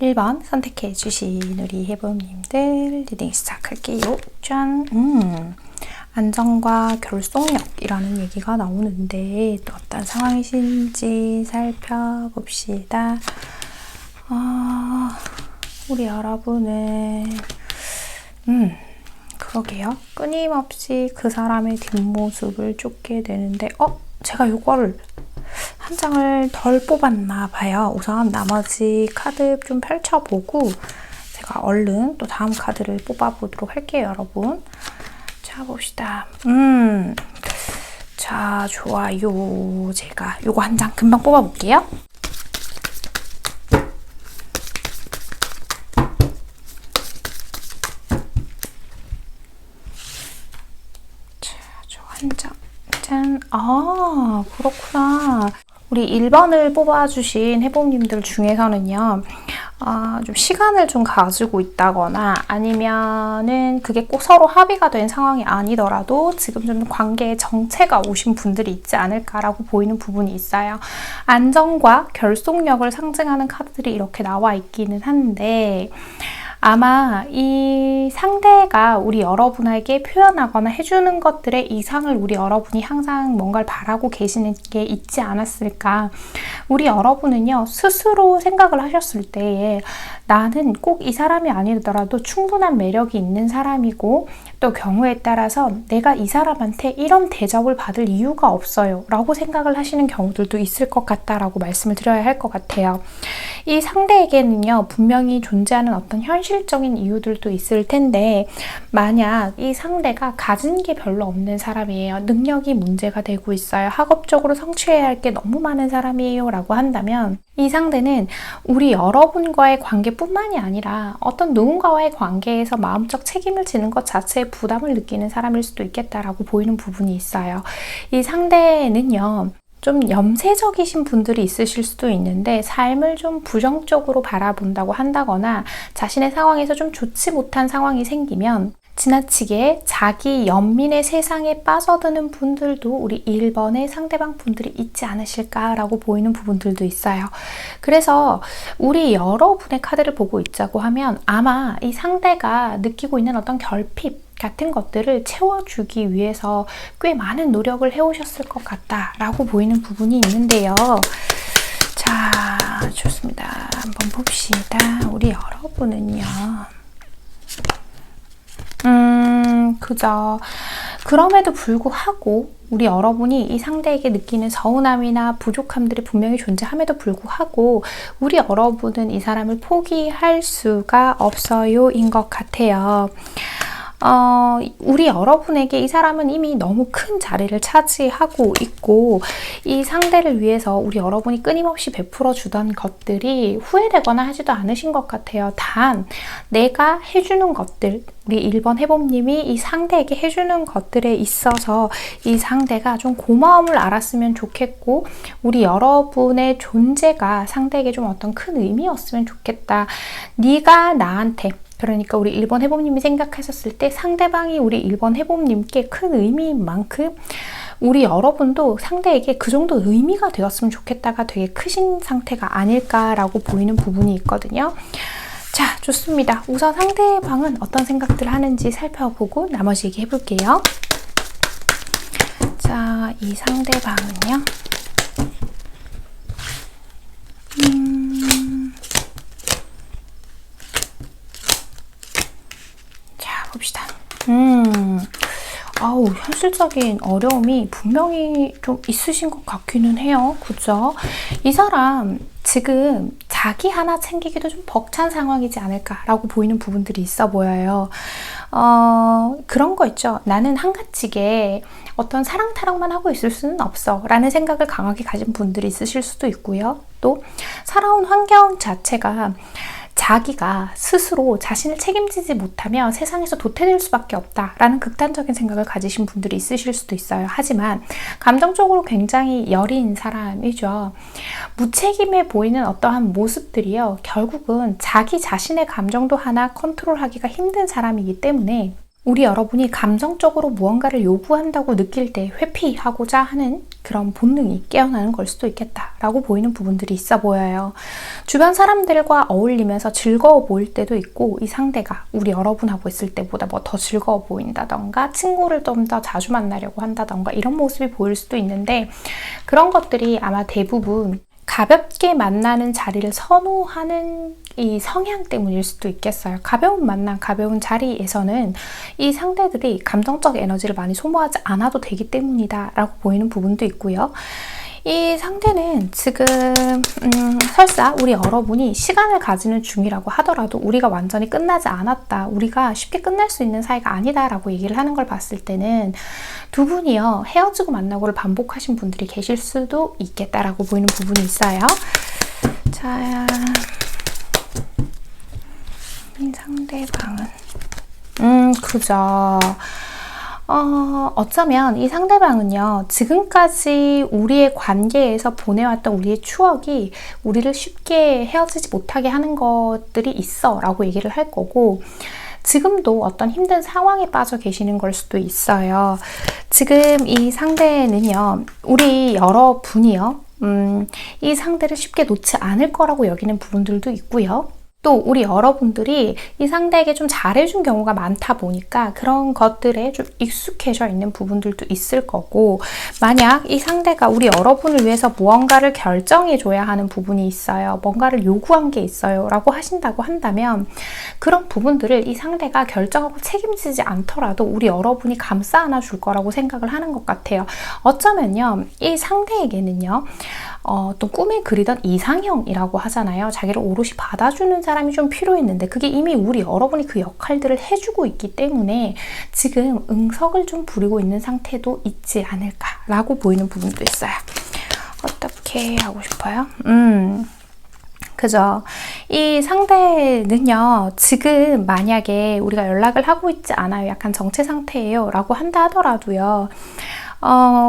(1번) 선택해 주신 우리 해보님들 리딩 시작할게요. 짠! 안정과 결속력이라는 얘기가 나오는데 또 어떤 상황이신지 살펴봅시다. 우리 여러분은 그러게요. 끊임없이 그 사람의 뒷모습을 쫓게 되는데 제가 이거를 한 장을 덜 뽑았나 봐요. 우선 나머지 카드 좀 펼쳐보고 제가 얼른 또 다음 카드를 뽑아보도록 할게요, 여러분. 자, 봅시다. 자, 좋아요. 제가 요거 한 장 금방 뽑아볼게요. 자, 저 한 장. 짠. 그렇구나. 우리 1번을 뽑아주신 해봉님들 중에서는요, 좀 시간을 좀 가지고 있다거나 아니면은 그게 꼭 서로 합의가 된 상황이 아니더라도 지금 좀 관계에 정체가 오신 분들이 있지 않을까라고 보이는 부분이 있어요. 안정과 결속력을 상징하는 카드들이 이렇게 나와 있기는 한데 아마 이 상대가 우리 여러분에게 표현하거나 해주는 것들의 이상을 우리 여러분이 항상 뭔가를 바라고 계시는 게 있지 않았을까. 우리 여러분은요, 스스로 생각을 하셨을 때에 나는 꼭 이 사람이 아니더라도 충분한 매력이 있는 사람이고 또 경우에 따라서 내가 이 사람한테 이런 대접을 받을 이유가 없어요 라고 생각을 하시는 경우들도 있을 것 같다라고 말씀을 드려야 할 것 같아요. 이 상대에게는요, 분명히 존재하는 어떤 현실적인 이유들도 있을 텐데 만약 이 상대가 가진 게 별로 없는 사람이에요. 능력이 문제가 되고 있어요. 학업적으로 성취해야 할 게 너무 많은 사람이에요 라고 한다면 이 상대는 우리 여러분과의 관계뿐만이 아니라 어떤 누군가와의 관계에서 마음적 책임을 지는 것 자체에 부담을 느끼는 사람일 수도 있겠다라고 보이는 부분이 있어요. 이 상대는요, 좀 염세적이신 분들이 있으실 수도 있는데 삶을 좀 부정적으로 바라본다고 한다거나 자신의 상황에서 좀 좋지 못한 상황이 생기면 지나치게 자기 연민의 세상에 빠져드는 분들도 우리 1번의 상대방 분들이 있지 않으실까라고 보이는 부분들도 있어요. 그래서 우리 여러분의 카드를 보고 있자고 하면 아마 이 상대가 느끼고 있는 어떤 결핍 같은 것들을 채워주기 위해서 꽤 많은 노력을 해오셨을 것 같다라고 보이는 부분이 있는데요. 자, 좋습니다. 한번 봅시다. 우리 여러분은요. 그죠. 그럼에도 불구하고 우리 여러분이 이 상대에게 느끼는 서운함이나 부족함들이 분명히 존재함에도 불구하고 우리 여러분은 이 사람을 포기할 수가 없어요 인 것 같아요. 우리 여러분에게 이 사람은 이미 너무 큰 자리를 차지하고 있고 이 상대를 위해서 우리 여러분이 끊임없이 베풀어 주던 것들이 후회되거나 하지도 않으신 것 같아요. 단 내가 해주는 것들, 우리 1번 해봄님이 이 상대에게 해주는 것들에 있어서 이 상대가 좀 고마움을 알았으면 좋겠고 우리 여러분의 존재가 상대에게 좀 어떤 큰 의미였으면 좋겠다. 네가 나한테, 그러니까 우리 1번 해봄님이 생각하셨을 때 상대방이 우리 1번 해봄님께 큰 의미인 만큼 우리 여러분도 상대에게 그 정도 의미가 되었으면 좋겠다가 되게 크신 상태가 아닐까라고 보이는 부분이 있거든요. 자, 좋습니다. 우선 상대방은 어떤 생각들을 하는지 살펴보고 나머지 얘기해 볼게요. 자, 이 상대방은요. 자, 봅시다. 아우, 현실적인 어려움이 분명히 좀 있으신 것 같기는 해요. 그죠? 이 사람 지금 자기 하나 챙기기도 좀 벅찬 상황이지 않을까라고 보이는 부분들이 있어 보여요. 그런 거 있죠. 나는 한가지게 어떤 사랑 타령만 하고 있을 수는 없어 라는 생각을 강하게 가진 분들이 있으실 수도 있고요. 또 살아온 환경 자체가 자기가 스스로 자신을 책임지지 못하면 세상에서 도태될 수밖에 없다라는 극단적인 생각을 가지신 분들이 있으실 수도 있어요. 하지만 감정적으로 굉장히 여린 사람이죠. 무책임해 보이는 어떠한 모습들이요. 결국은 자기 자신의 감정도 하나 컨트롤하기가 힘든 사람이기 때문에 우리 여러분이 감정적으로 무언가를 요구한다고 느낄 때 회피하고자 하는 그런 본능이 깨어나는 걸 수도 있겠다라고 보이는 부분들이 있어 보여요. 주변 사람들과 어울리면서 즐거워 보일 때도 있고 이 상대가 우리 여러분하고 있을 때보다 뭐 더 즐거워 보인다던가 친구를 좀 더 자주 만나려고 한다던가 이런 모습이 보일 수도 있는데 그런 것들이 아마 대부분 가볍게 만나는 자리를 선호하는 이 성향 때문일 수도 있겠어요. 가벼운 만남, 가벼운 자리에서는 이 상대들이 감정적 에너지를 많이 소모하지 않아도 되기 때문이다 라고 보이는 부분도 있고요. 이 상대는 지금 설사 우리 여러분이 시간을 가지는 중이라고 하더라도 우리가 완전히 끝나지 않았다, 우리가 쉽게 끝날 수 있는 사이가 아니다 라고 얘기를 하는 걸 봤을 때는 두 분이요 헤어지고 만나고를 반복하신 분들이 계실 수도 있겠다라고 보이는 부분이 있어요. 자, 이 상대방은 그죠. 어쩌면 이 상대방은요, 지금까지 우리의 관계에서 보내왔던 우리의 추억이 우리를 쉽게 헤어지지 못하게 하는 것들이 있어 라고 얘기를 할 거고, 지금도 어떤 힘든 상황에 빠져 계시는 걸 수도 있어요. 지금 이 상대는요, 우리 여러분이요, 이 상대를 쉽게 놓지 않을 거라고 여기는 부분들도 있고요. 또 우리 여러분들이 이 상대에게 좀 잘해준 경우가 많다 보니까 그런 것들에 좀 익숙해져 있는 부분들도 있을 거고, 만약 이 상대가 우리 여러분을 위해서 무언가를 결정해줘야 하는 부분이 있어요, 뭔가를 요구한 게 있어요 라고 하신다고 한다면 그런 부분들을 이 상대가 결정하고 책임지지 않더라도 우리 여러분이 감싸 안아줄 거라고 생각을 하는 것 같아요. 어쩌면요, 이 상대에게는요, 또 꿈에 그리던 이상형이라고 하잖아요. 자기를 오롯이 받아주는 사람이 좀 필요했는데 그게 이미 우리 여러분이 그 역할들을 해주고 있기 때문에 지금 응석을 좀 부리고 있는 상태도 있지 않을까라고 보이는 부분도 있어요. 어떻게 하고 싶어요? 그죠? 이 상대는요, 지금 만약에 우리가 연락을 하고 있지 않아요, 약간 정체 상태예요 라고 한다 하더라도요,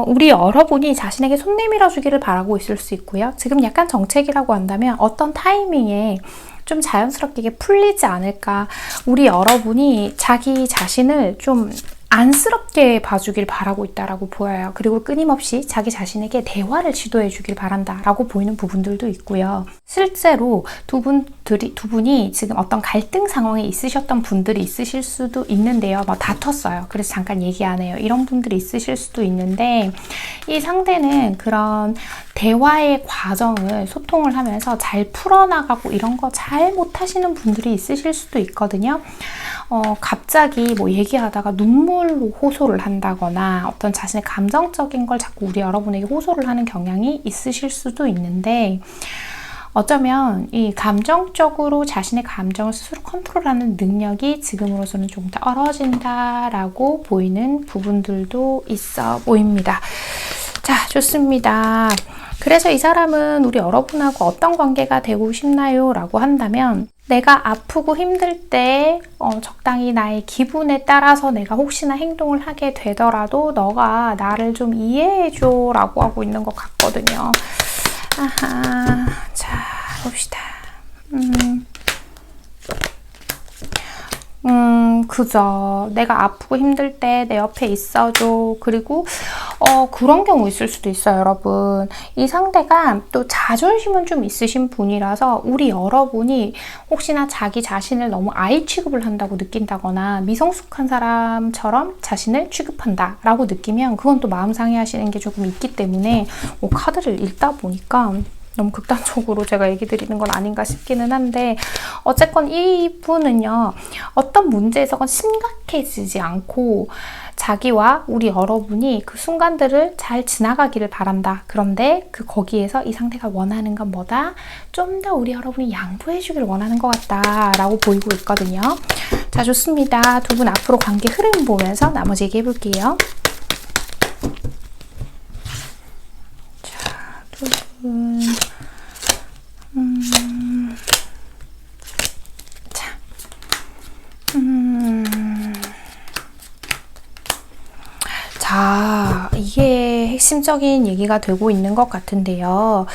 우리 여러분이 자신에게 손 내밀어 주기를 바라고 있을 수 있고요. 지금 약간 정책이라고 한다면 어떤 타이밍에 좀 자연스럽게 이게 풀리지 않을까. 우리 여러분이 자기 자신을 좀 안쓰럽게 봐주길 바라고 있다라고 보여요. 그리고 끊임없이 자기 자신에게 대화를 시도해 주길 바란다라고 보이는 부분들도 있고요. 실제로 두 분이 지금 어떤 갈등 상황에 있으셨던 분들이 있으실 수도 있는데요. 뭐 다퉜어요. 그래서 잠깐 얘기 안 해요. 이런 분들이 있으실 수도 있는데 이 상대는 그런 대화의 과정을 소통을 하면서 잘 풀어나가고 이런 거 잘 못하시는 분들이 있으실 수도 있거든요. 갑자기 뭐 얘기하다가 눈물로 호소를 한다거나 어떤 자신의 감정적인 걸 자꾸 우리 여러분에게 호소를 하는 경향이 있으실 수도 있는데 어쩌면 이 감정적으로 자신의 감정을 스스로 컨트롤하는 능력이 지금으로서는 좀 떨어진다라고 보이는 부분들도 있어 보입니다. 자, 좋습니다. 그래서 이 사람은 우리 여러분하고 어떤 관계가 되고 싶나요? 라고 한다면 내가 아프고 힘들 때 적당히 나의 기분에 따라서 내가 혹시나 행동을 하게 되더라도 너가 나를 좀 이해해줘 라고 하고 있는 것 같거든요. 아하, 자, 봅시다. 그죠. 내가 아프고 힘들 때 내 옆에 있어줘. 그리고 그런 경우 있을 수도 있어요, 여러분. 이 상대가 또 자존심은 좀 있으신 분이라서 우리 여러분이 혹시나 자기 자신을 너무 아이 취급을 한다고 느낀다거나 미성숙한 사람처럼 자신을 취급한다 라고 느끼면 그건 또 마음 상해하시는 게 조금 있기 때문에 카드를 읽다 보니까 너무 극단적으로 제가 얘기 드리는 건 아닌가 싶기는 한데 어쨌건 이분은요 어떤 문제에서건 심각해지지 않고 자기와 우리 여러분이 그 순간들을 잘 지나가기를 바란다. 그런데 거기에서 이 상대가 원하는 건 뭐다? 좀 더 우리 여러분이 양보해 주길 원하는 것 같다 라고 보이고 있거든요. 자, 좋습니다. 두 분 앞으로 관계 흐름 보면서 나머지 얘기해 볼게요. 자, 두 분 자, 이게 핵심적인 얘기가 되고 있는 것 같은데요.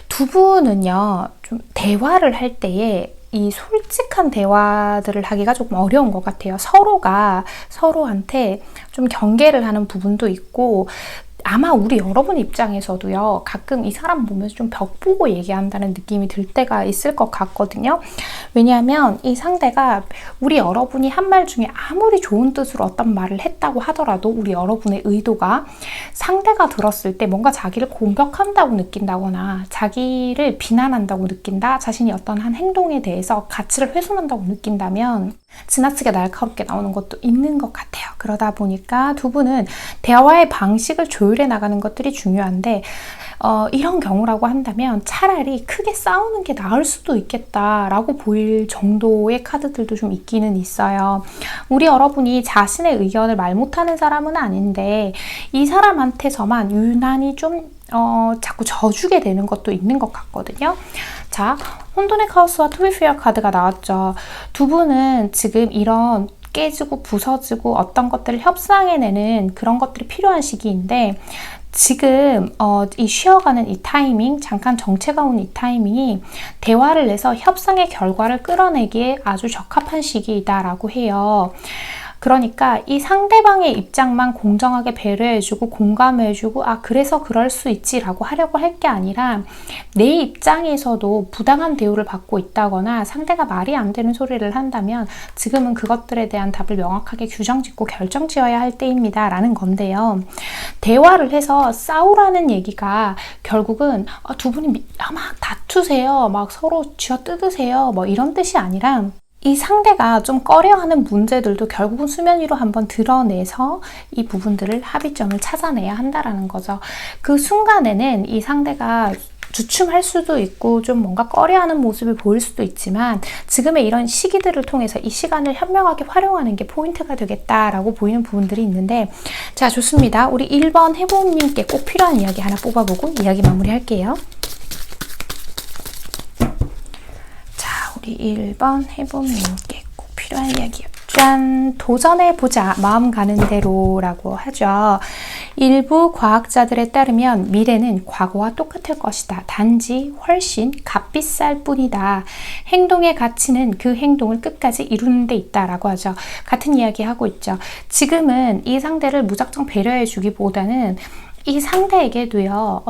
두 분은요, 좀 대화를 할 때에 이 솔직한 대화들을 하기가 조금 어려운 것 같아요. 서로가 서로한테 좀 경계를 하는 부분도 있고, 아마 우리 여러분 입장에서도요, 가끔 이 사람 보면서 좀 벽 보고 얘기한다는 느낌이 들 때가 있을 것 같거든요. 왜냐하면 이 상대가 우리 여러분이 한 말 중에 아무리 좋은 뜻으로 어떤 말을 했다고 하더라도 우리 여러분의 의도가 상대가 들었을 때 뭔가 자기를 공격한다고 느낀다거나 자기를 비난한다고 느낀다, 자신이 어떤 한 행동에 대해서 가치를 훼손한다고 느낀다면 지나치게 날카롭게 나오는 것도 있는 것 같아요. 그러다 보니까 두 분은 대화의 방식을 조율해 나가는 것들이 중요한데 이런 경우라고 한다면 차라리 크게 싸우는 게 나을 수도 있겠다라고 보일 정도의 카드들도 좀 있기는 있어요. 우리 여러분이 자신의 의견을 말 못하는 사람은 아닌데 이 사람한테서만 유난히 좀 자꾸 져주게 되는 것도 있는 것 같거든요. 자, 혼돈의 카오스와 투비피어 카드가 나왔죠. 두 분은 지금 이런 깨지고 부서지고 어떤 것들을 협상해내는 그런 것들이 필요한 시기인데 지금 이 쉬어가는 이 타이밍, 잠깐 정체가 온 이 타이밍이 대화를 내서 협상의 결과를 끌어내기에 아주 적합한 시기이다라고 해요. 그러니까 이 상대방의 입장만 공정하게 배려해주고 공감해주고 그래서 그럴 수 있지라고 하려고 할 게 아니라 내 입장에서도 부당한 대우를 받고 있다거나 상대가 말이 안 되는 소리를 한다면 지금은 그것들에 대한 답을 명확하게 규정짓고 결정지어야 할 때입니다 라는 건데요. 대화를 해서 싸우라는 얘기가 결국은 두 분이 막 다투세요, 막 서로 쥐어뜯으세요 뭐 이런 뜻이 아니라 이 상대가 좀 꺼려하는 문제들도 결국은 수면 위로 한번 드러내서 이 부분들을 합의점을 찾아내야 한다라는 거죠. 그 순간에는 이 상대가 주춤할 수도 있고 좀 뭔가 꺼려하는 모습을 보일 수도 있지만 지금의 이런 시기들을 통해서 이 시간을 현명하게 활용하는 게 포인트가 되겠다라고 보이는 부분들이 있는데 자, 좋습니다. 우리 1번 해보님께 꼭 필요한 이야기 하나 뽑아보고 이야기 마무리할게요. 1번 해봄님께 꼭 필요한 이야기요. 짠! 도전해보자. 마음 가는 대로 라고 하죠. 일부 과학자들에 따르면 미래는 과거와 똑같을 것이다. 단지 훨씬 값비쌀 뿐이다. 행동의 가치는 그 행동을 끝까지 이루는 데 있다라고 하죠. 같은 이야기 하고 있죠. 지금은 이 상대를 무작정 배려해주기보다는 이 상대에게도요,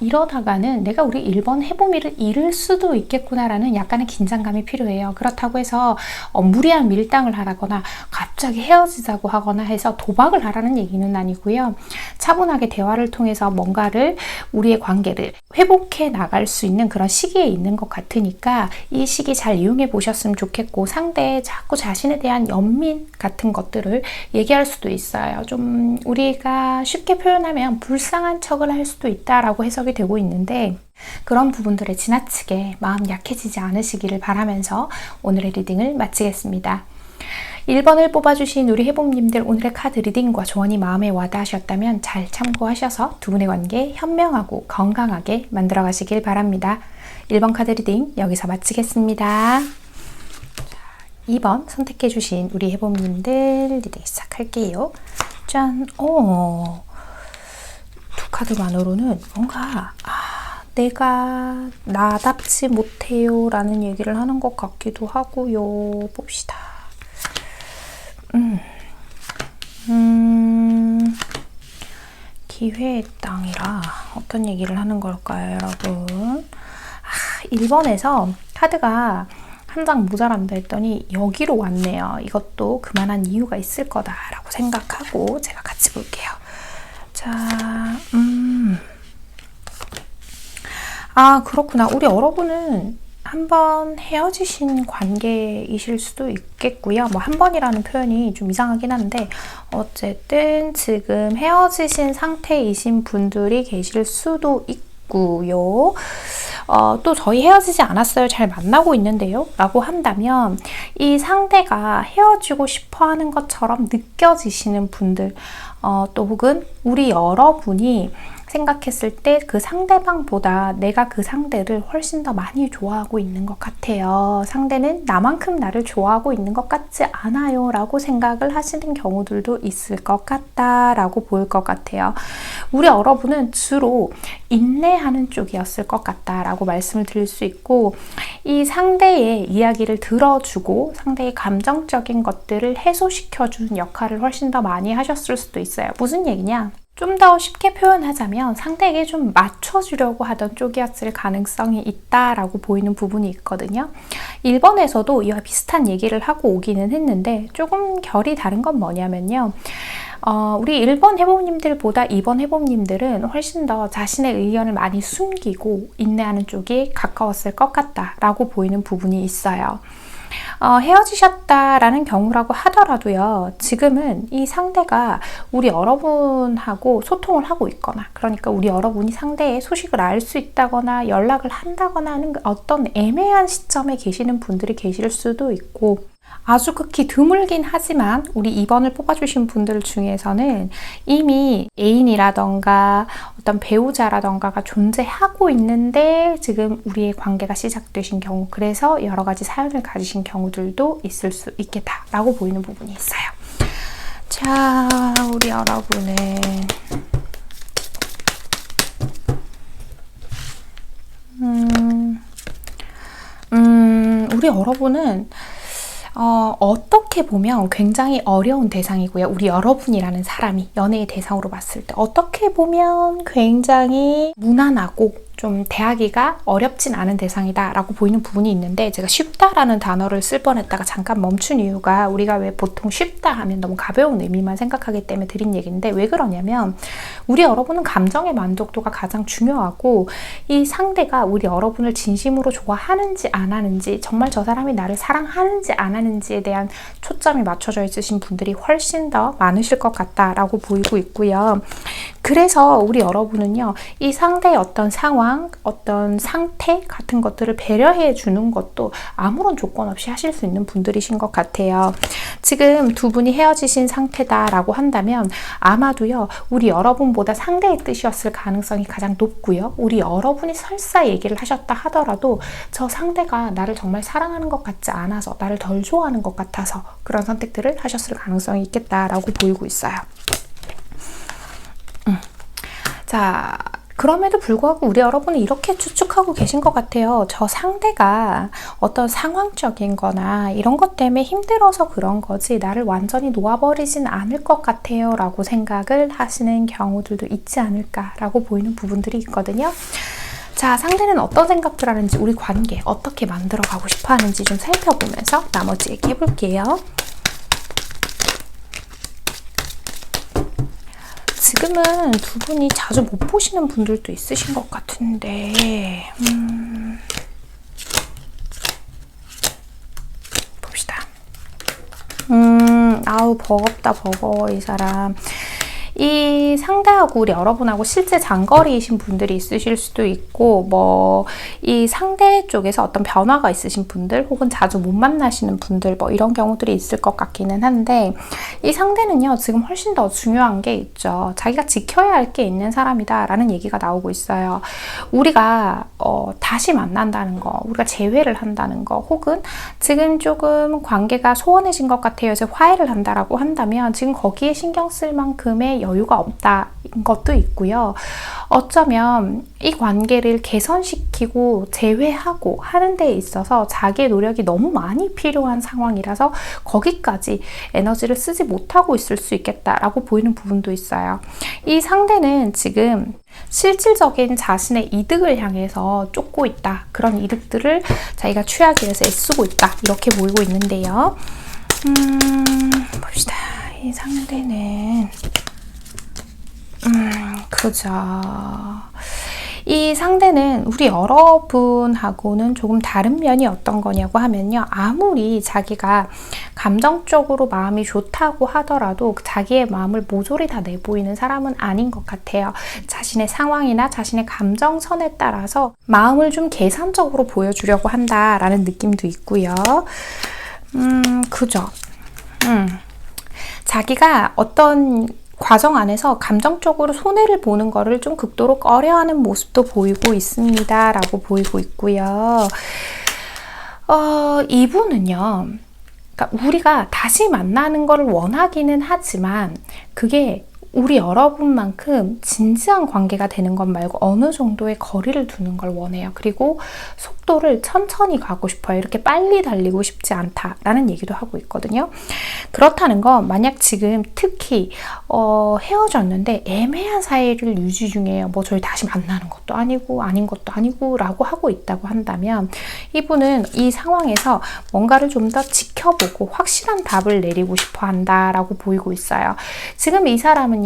이러다가는 내가 우리 1번 해보미를 잃을 수도 있겠구나라는 약간의 긴장감이 필요해요. 그렇다고 해서 무리한 밀당을 하거나 갑자기 헤어지자고 하거나 해서 도박을 하라는 얘기는 아니고요. 차분하게 대화를 통해서 뭔가를 우리의 관계를 회복해 나갈 수 있는 그런 시기에 있는 것 같으니까 이 시기 잘 이용해 보셨으면 좋겠고 상대의 자꾸 자신에 대한 연민 같은 것들을 얘기할 수도 있어요. 좀 우리가 쉽게 표현하면 그냥 불쌍한 척을 할 수도 있다라고 해석이 되고 있는데 그런 부분들에 지나치게 마음 약해지지 않으시기를 바라면서 오늘의 리딩을 마치겠습니다. 1번을 뽑아주신 우리 해봄님들 오늘의 카드 리딩과 조언이 마음에 와닿으셨다면 잘 참고하셔서 두 분의 관계 현명하고 건강하게 만들어 가시길 바랍니다. 1번 카드 리딩 여기서 마치겠습니다. 2번 선택해주신 우리 해봄님들 리딩 시작할게요. 짠! 두 카드만으로는 뭔가 내가 나답지 못해요 라는 얘기를 하는 것 같기도 하고요. 봅시다. 기회의 땅이라 어떤 얘기를 하는 걸까요, 여러분? 1번에서 카드가 한 장 모자란다 했더니 여기로 왔네요. 이것도 그만한 이유가 있을 거다라고 생각하고 제가 같이 볼게요. 자, 그렇구나. 우리 여러분은 한번 헤어지신 관계이실 수도 있겠고요. 뭐 한 번이라는 표현이 좀 이상하긴 한데 어쨌든 지금 헤어지신 상태이신 분들이 계실 수도 있고요. 또 저희 헤어지지 않았어요. 잘 만나고 있는데요. 라고 한다면 이 상대가 헤어지고 싶어 하는 것처럼 느껴지시는 분들 또 혹은 우리 여러분이 생각했을 때 그 상대방보다 내가 그 상대를 훨씬 더 많이 좋아하고 있는 것 같아요. 상대는 나만큼 나를 좋아하고 있는 것 같지 않아요 라고 생각을 하시는 경우들도 있을 것 같다라고 보일 것 같아요. 우리 여러분은 주로 인내하는 쪽이었을 것 같다라고 말씀을 드릴 수 있고 이 상대의 이야기를 들어주고 상대의 감정적인 것들을 해소시켜주는 역할을 훨씬 더 많이 하셨을 수도 있어요. 무슨 얘기냐? 좀 더 쉽게 표현하자면 상대에게 좀 맞춰주려고 하던 쪽이었을 가능성이 있다라고 보이는 부분이 있거든요. 1번에서도 이와 비슷한 얘기를 하고 오기는 했는데 조금 결이 다른 건 뭐냐면요. 우리 1번 해봄님들보다 2번 해봄님들은 훨씬 더 자신의 의견을 많이 숨기고 인내하는 쪽이 가까웠을 것 같다라고 보이는 부분이 있어요. 헤어지셨다라는 경우라고 하더라도요. 지금은 이 상대가 우리 여러분하고 소통을 하고 있거나 그러니까 우리 여러분이 상대의 소식을 알 수 있다거나 연락을 한다거나 하는 어떤 애매한 시점에 계시는 분들이 계실 수도 있고 아주 극히 드물긴 하지만 우리 2번을 뽑아주신 분들 중에서는 이미 애인이라던가 어떤 배우자라던가가 존재하고 있는데 지금 우리의 관계가 시작되신 경우 그래서 여러 가지 사연을 가지신 경우들도 있을 수 있겠다라고 보이는 부분이 있어요. 자, 우리 여러분은 우리 여러분은 어떻게 보면 굉장히 어려운 대상이고요. 우리 여러분이라는 사람이 연애의 대상으로 봤을 때 어떻게 보면 굉장히 무난하고 좀 대하기가 어렵진 않은 대상이다 라고 보이는 부분이 있는데 제가 쉽다라는 단어를 쓸 뻔했다가 잠깐 멈춘 이유가 우리가 왜 보통 쉽다 하면 너무 가벼운 의미만 생각하기 때문에 드린 얘기인데 왜 그러냐면 우리 여러분은 감정의 만족도가 가장 중요하고 이 상대가 우리 여러분을 진심으로 좋아하는지 안 하는지 정말 저 사람이 나를 사랑하는지 안 하는지에 대한 초점이 맞춰져 있으신 분들이 훨씬 더 많으실 것 같다라고 보이고 있고요. 그래서 우리 여러분은요. 이 상대의 어떤 상황, 어떤 상태 같은 것들을 배려해 주는 것도 아무런 조건 없이 하실 수 있는 분들이신 것 같아요. 지금 두 분이 헤어지신 상태다라고 한다면 아마도요. 우리 여러분보다 상대의 뜻이었을 가능성이 가장 높고요. 우리 여러분이 설사 얘기를 하셨다 하더라도 저 상대가 나를 정말 사랑하는 것 같지 않아서 나를 덜 좋아하는 것 같아서 그런 선택들을 하셨을 가능성이 있겠다라고 보이고 있어요. 자, 그럼에도 불구하고 우리 여러분은 이렇게 추측하고 계신 것 같아요. 저 상대가 어떤 상황적인 거나 이런 것 때문에 힘들어서 그런 거지 나를 완전히 놓아버리진 않을 것 같아요 라고 생각을 하시는 경우들도 있지 않을까 라고 보이는 부분들이 있거든요. 자, 상대는 어떤 생각들 하는지 우리 관계 어떻게 만들어가고 싶어 하는지 좀 살펴보면서 나머지 얘기해 볼게요. 지금은 두 분이 자주 못 보시는 분들도 있으신 것 같은데 봅시다. 아우 버겁다 버거워 이 사람. 이 상대하고 우리 여러분하고 실제 장거리이신 분들이 있으실 수도 있고 뭐 이 상대 쪽에서 어떤 변화가 있으신 분들 혹은 자주 못 만나시는 분들 뭐 이런 경우들이 있을 것 같기는 한데 이 상대는요 지금 훨씬 더 중요한 게 있죠. 자기가 지켜야 할 게 있는 사람이다 라는 얘기가 나오고 있어요. 우리가 다시 만난다는 거, 우리가 재회를 한다는 거 혹은 지금 조금 관계가 소원해진 것 같아요. 이제 화해를 한다라고 한다면 지금 거기에 신경 쓸 만큼의 여유가 없다인 것도 있고요. 어쩌면 이 관계를 개선시키고 재회하고 하는 데 있어서 자기의 노력이 너무 많이 필요한 상황이라서 거기까지 에너지를 쓰지 못하고 있을 수 있겠다라고 보이는 부분도 있어요. 이 상대는 지금 실질적인 자신의 이득을 향해서 쫓고 있다. 그런 이득들을 자기가 취하기 위해서 애쓰고 있다. 이렇게 보이고 있는데요. 봅시다. 이 상대는 그죠. 이 상대는 우리 여러분하고는 조금 다른 면이 어떤 거냐고 하면요. 아무리 자기가 감정적으로 마음이 좋다고 하더라도 자기의 마음을 모조리 다 내보이는 사람은 아닌 것 같아요. 자신의 상황이나 자신의 감정선에 따라서 마음을 좀 계산적으로 보여주려고 한다라는 느낌도 있고요. 그죠. 자기가 어떤 과정 안에서 감정적으로 손해를 보는 거를 좀 극도로 꺼려하는 모습도 보이고 있습니다. 라고 보이고 있고요. 이분은요. 그러니까 우리가 다시 만나는 거를 원하기는 하지만 그게 우리 여러분만큼 진지한 관계가 되는 것 말고 어느 정도의 거리를 두는 걸 원해요. 그리고 속도를 천천히 가고 싶어요. 이렇게 빨리 달리고 싶지 않다라는 얘기도 하고 있거든요. 그렇다는 건 만약 지금 특히 헤어졌는데 애매한 사이를 유지 중이에요. 뭐 저희 다시 만나는 것도 아니고 아닌 것도 아니고 라고 하고 있다고 한다면 이분은 이 상황에서 뭔가를 좀 더 지켜보고 확실한 답을 내리고 싶어 한다라고 보이고 있어요. 지금 이 사람은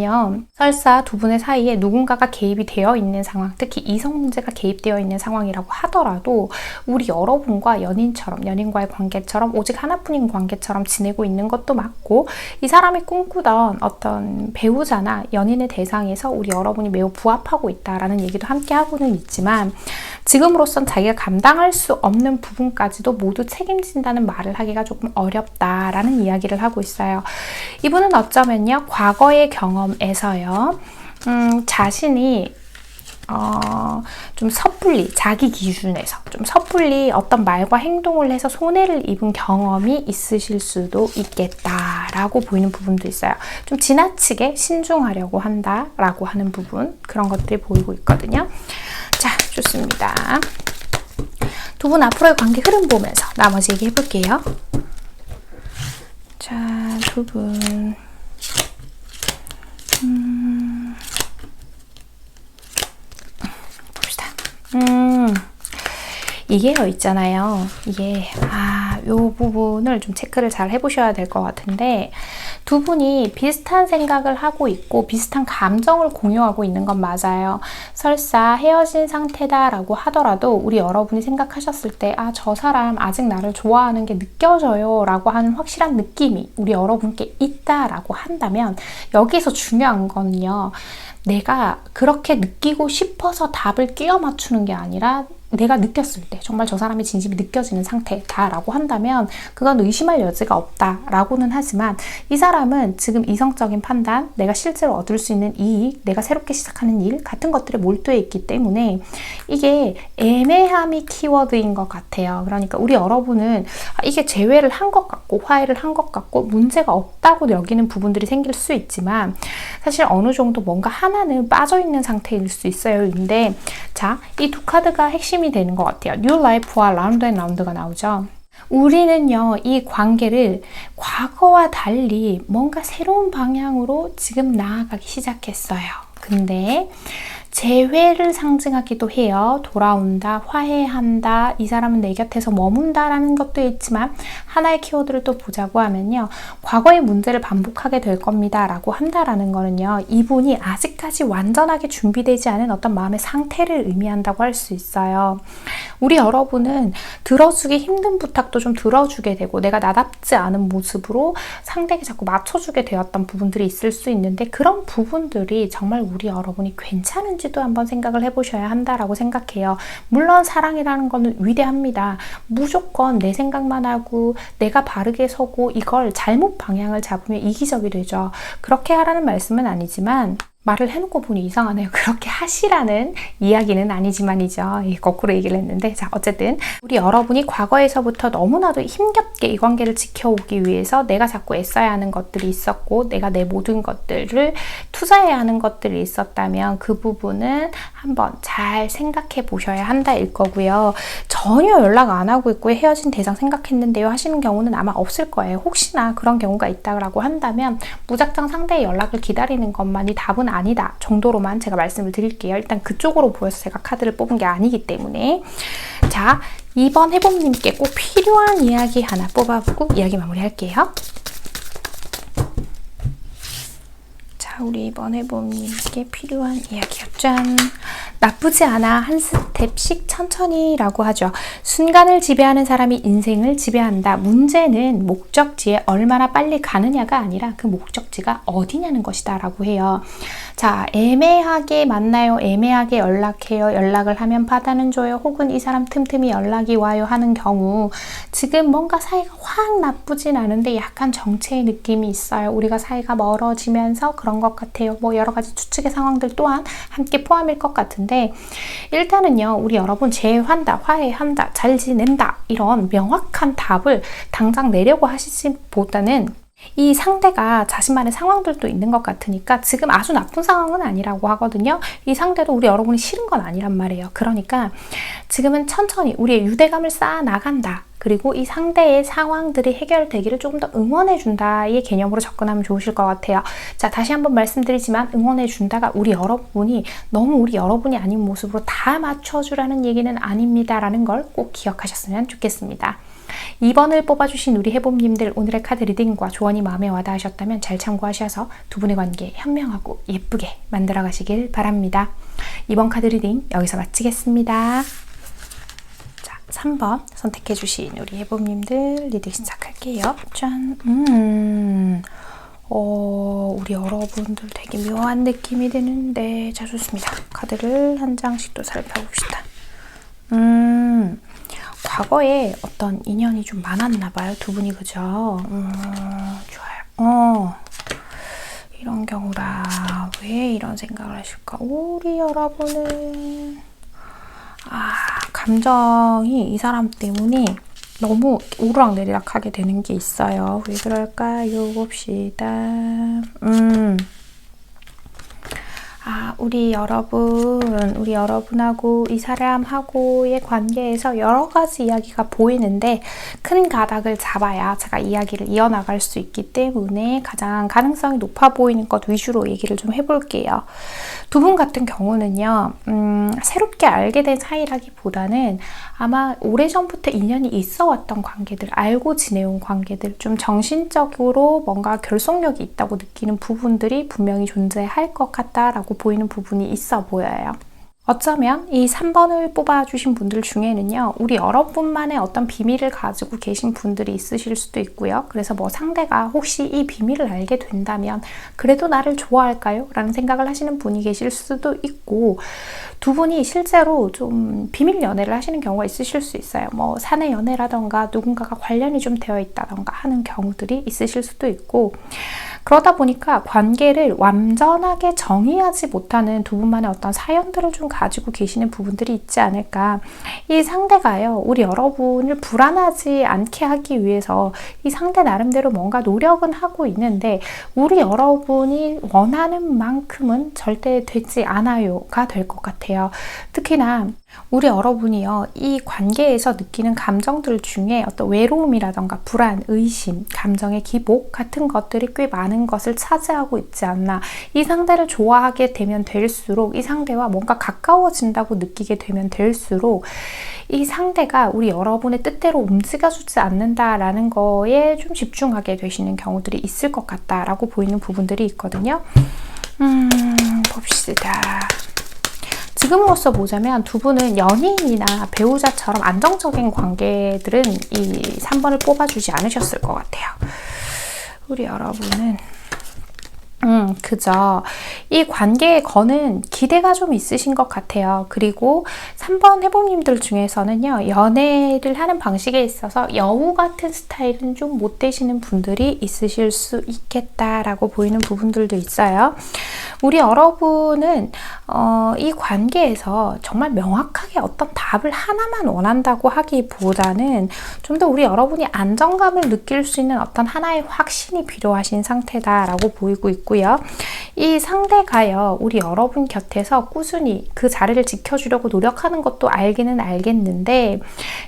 설사 두 분의 사이에 누군가가 개입이 되어 있는 상황, 특히 이성 문제가 개입되어 있는 상황이라고 하더라도 우리 여러분과 연인과의 관계처럼 오직 하나뿐인 관계처럼 지내고 있는 것도 맞고 이 사람이 꿈꾸던 어떤 배우자나 연인의 대상에서 우리 여러분이 매우 부합하고 있다라는 얘기도 함께 하고는 있지만 지금으로선 자기가 감당할 수 없는 부분까지도 모두 책임진다는 말을 하기가 조금 어렵다라는 이야기를 하고 있어요. 이분은 어쩌면요 과거의 경험에서요 자신이 좀 섣불리 자기 기준에서 좀 섣불리 어떤 말과 행동을 해서 손해를 입은 경험이 있으실 수도 있겠다라고 보이는 부분도 있어요. 좀 지나치게 신중하려고 한다라고 하는 부분 그런 것들이 보이고 있거든요. 자, 좋습니다. 두 분 앞으로의 관계 흐름 보면서 나머지 얘기해 볼게요. 자, 두 분 봅시다. 이게요 있잖아요. 이게 요 부분을 좀 체크를 잘 해보셔야 될 것 같은데 두 분이 비슷한 생각을 하고 있고 비슷한 감정을 공유하고 있는 건 맞아요. 설사 헤어진 상태다라고 하더라도 우리 여러분이 생각하셨을 때 저 사람 아직 나를 좋아하는 게 느껴져요 라고 하는 확실한 느낌이 우리 여러분께 있다라고 한다면 여기서 중요한 거는요. 내가 그렇게 느끼고 싶어서 답을 끼워 맞추는 게 아니라 내가 느꼈을 때 정말 저 사람의 진심이 느껴지는 상태다라고 한다면 그건 의심할 여지가 없다라고는 하지만 이 사람은 지금 이성적인 판단, 내가 실제로 얻을 수 있는 이익, 내가 새롭게 시작하는 일 같은 것들에 몰두해 있기 때문에 이게 애매함이 키워드인 것 같아요. 그러니까 우리 여러분은 이게 재회를 한 것 같고 화해를 한 것 같고 문제가 없다고 여기는 부분들이 생길 수 있지만 사실 어느 정도 뭔가 하나는 빠져있는 상태일 수 있어요. 근데 자, 이 두 카드가 핵심이 되는 것 같아요. 뉴 라이프와 라운드 앤 라운드가 나오죠. 우리는요, 이 관계를 과거와 달리 뭔가 새로운 방향으로 지금 나아가기 시작했어요. 근데 재회를 상징하기도 해요. 돌아온다, 화해한다, 이 사람은 내 곁에서 머문다 라는 것도 있지만 하나의 키워드를 또 보자고 하면요. 과거의 문제를 반복하게 될 겁니다 라고 한다라는 거는요. 이분이 아직까지 완전하게 준비되지 않은 어떤 마음의 상태를 의미한다고 할 수 있어요. 우리 여러분은 들어주기 힘든 부탁도 좀 들어주게 되고 내가 나답지 않은 모습으로 상대에게 자꾸 맞춰주게 되었던 부분들이 있을 수 있는데 그런 부분들이 정말 우리 여러분이 괜찮은지도 한번 생각을 해보셔야 한다라고 생각해요. 물론 사랑이라는 거는 위대합니다. 무조건 내 생각만 하고 내가 바르게 서고 이걸 잘못 방향을 잡으면 이기적이 되죠. 그렇게 하라는 말씀은 아니지만 말을 해놓고 보니 이상하네요. 그렇게 하시라는 이야기는 아니지만이죠. 거꾸로 얘기를 했는데 자 어쨌든 우리 여러분이 과거에서부터 너무나도 힘겹게 이 관계를 지켜오기 위해서 내가 자꾸 애써야 하는 것들이 있었고 내가 내 모든 것들을 투자해야 하는 것들이 있었다면 그 부분은 한번 잘 생각해 보셔야 한다일 거고요. 전혀 연락 안 하고 있고 헤어진 대상 생각했는데요 하시는 경우는 아마 없을 거예요. 혹시나 그런 경우가 있다고 한다면 무작정 상대의 연락을 기다리는 것만이 답은 아니다 정도로만 제가 말씀을 드릴게요. 일단 그쪽으로 보여서 제가 카드를 뽑은 게 아니기 때문에 자 이번 해봄님께 꼭 필요한 이야기 하나 뽑아보고 이야기 마무리할게요. 자 우리 이번 해봄님께 필요한 이야기요. 짠! 나쁘지 않아 한 스텝씩 천천히 라고 하죠. 순간을 지배하는 사람이 인생을 지배한다. 문제는 목적지에 얼마나 빨리 가느냐가 아니라 그 목적지가 어디냐는 것이다 라고 해요. 자 애매하게 만나요. 애매하게 연락해요. 연락을 하면 받아는 줘요. 혹은 이 사람 틈틈이 연락이 와요 하는 경우 지금 뭔가 사이가 확 나쁘진 않은데 약간 정체의 느낌이 있어요. 우리가 사이가 멀어지면서 그런 것 같아요. 뭐 여러 가지 추측의 상황들 또한 함께 포함일 것 같은데 일단은요 우리 여러분 재회한다, 화해한다, 잘 지낸다 이런 명확한 답을 당장 내려고 하시기보다는 이 상대가 자신만의 상황들도 있는 것 같으니까 지금 아주 나쁜 상황은 아니라고 하거든요. 이 상대도 우리 여러분이 싫은 건 아니란 말이에요. 그러니까 지금은 천천히 우리의 유대감을 쌓아 나간다. 그리고 이 상대의 상황들이 해결되기를 조금 더 응원해준다의 개념으로 접근하면 좋으실 것 같아요. 자, 다시 한번 말씀드리지만 응원해준다가 우리 여러분이 너무 우리 여러분이 아닌 모습으로 다 맞춰주라는 얘기는 아닙니다라는 걸 꼭 기억하셨으면 좋겠습니다. 2번을 뽑아주신 우리 해봄님들 오늘의 카드 리딩과 조언이 마음에 와닿으셨다면 잘 참고하셔서 두 분의 관계 현명하고 예쁘게 만들어 가시길 바랍니다. 2번 카드 리딩 여기서 마치겠습니다. 자, 3번 선택해주신 우리 해봄님들 리딩 시작할게요. 짠! 우리 여러분들 되게 묘한 느낌이 드는데 자 좋습니다. 카드를 한 장씩 또 살펴봅시다. 과거에 어떤 인연이 좀 많았나 봐요. 두 분이 그죠? 좋아요. 이런 경우라 왜 이런 생각을 하실까? 우리 여러분은 감정이 이 사람 때문에 너무 오르락내리락 하게 되는 게 있어요. 왜 그럴까요? 봅시다. 우리 여러분하고 이 사람하고의 관계에서 여러 가지 이야기가 보이는데 큰 가닥을 잡아야 제가 이야기를 이어나갈 수 있기 때문에 가장 가능성이 높아 보이는 것 위주로 얘기를 좀 해볼게요. 두 분 같은 경우는요, 새롭게 알게 된 사이라기보다는 아마 오래전부터 인연이 있어 왔던 관계들, 알고 지내온 관계들, 좀 정신적으로 뭔가 결속력이 있다고 느끼는 부분들이 분명히 존재할 것 같다라고 보이는 부분이 있어 보여요. 어쩌면 이 3번을 뽑아주신 분들 중에는요, 우리 여러분만의 어떤 비밀을 가지고 계신 분들이 있으실 수도 있고요. 그래서 뭐 상대가 혹시 이 비밀을 알게 된다면 그래도 나를 좋아할까요? 라는 생각을 하시는 분이 계실 수도 있고, 두 분이 실제로 좀 비밀 연애를 하시는 경우가 있으실 수 있어요. 뭐 사내 연애라던가 누군가가 관련이 좀 되어 있다던가 하는 경우들이 있으실 수도 있고, 그러다 보니까 관계를 완전하게 정의하지 못하는 두 분만의 어떤 사연들을 좀 가지고 계시는 부분들이 있지 않을까. 이 상대가요, 우리 여러분을 불안하지 않게 하기 위해서 이 상대 나름대로 뭔가 노력은 하고 있는데 우리 여러분이 원하는 만큼은 절대 되지 않아요가 될 것 같아요. 특히나 우리 여러분이요, 이 관계에서 느끼는 감정들 중에 어떤 외로움이라던가 불안, 의심, 감정의 기복 같은 것들이 꽤 많은 것을 차지하고 있지 않나. 이 상대를 좋아하게 되면 될수록, 이 상대와 뭔가 가까워진다고 느끼게 되면 될수록 이 상대가 우리 여러분의 뜻대로 움직여주지 않는다라는 거에 좀 집중하게 되시는 경우들이 있을 것 같다라고 보이는 부분들이 있거든요. 봅시다. 지금으로서 보자면 두 분은 연인이나 배우자처럼 안정적인 관계들은 이 3번을 뽑아주지 않으셨을 것 같아요. 우리 여러분은 그죠. 이 관계에 거는 기대가 좀 있으신 것 같아요. 그리고 3번 해봄님들 중에서는요, 연애를 하는 방식에 있어서 여우 같은 스타일은 좀 못 되시는 분들이 있으실 수 있겠다라고 보이는 부분들도 있어요. 우리 여러분은 이 관계에서 정말 명확하게 어떤 답을 하나만 원한다고 하기보다는 좀 더 우리 여러분이 안정감을 느낄 수 있는 어떤 하나의 확신이 필요하신 상태다라고 보이고 있고요. 이 상대가요, 우리 여러분 곁에서 꾸준히 그 자리를 지켜주려고 노력하는 것도 알기는 알겠는데,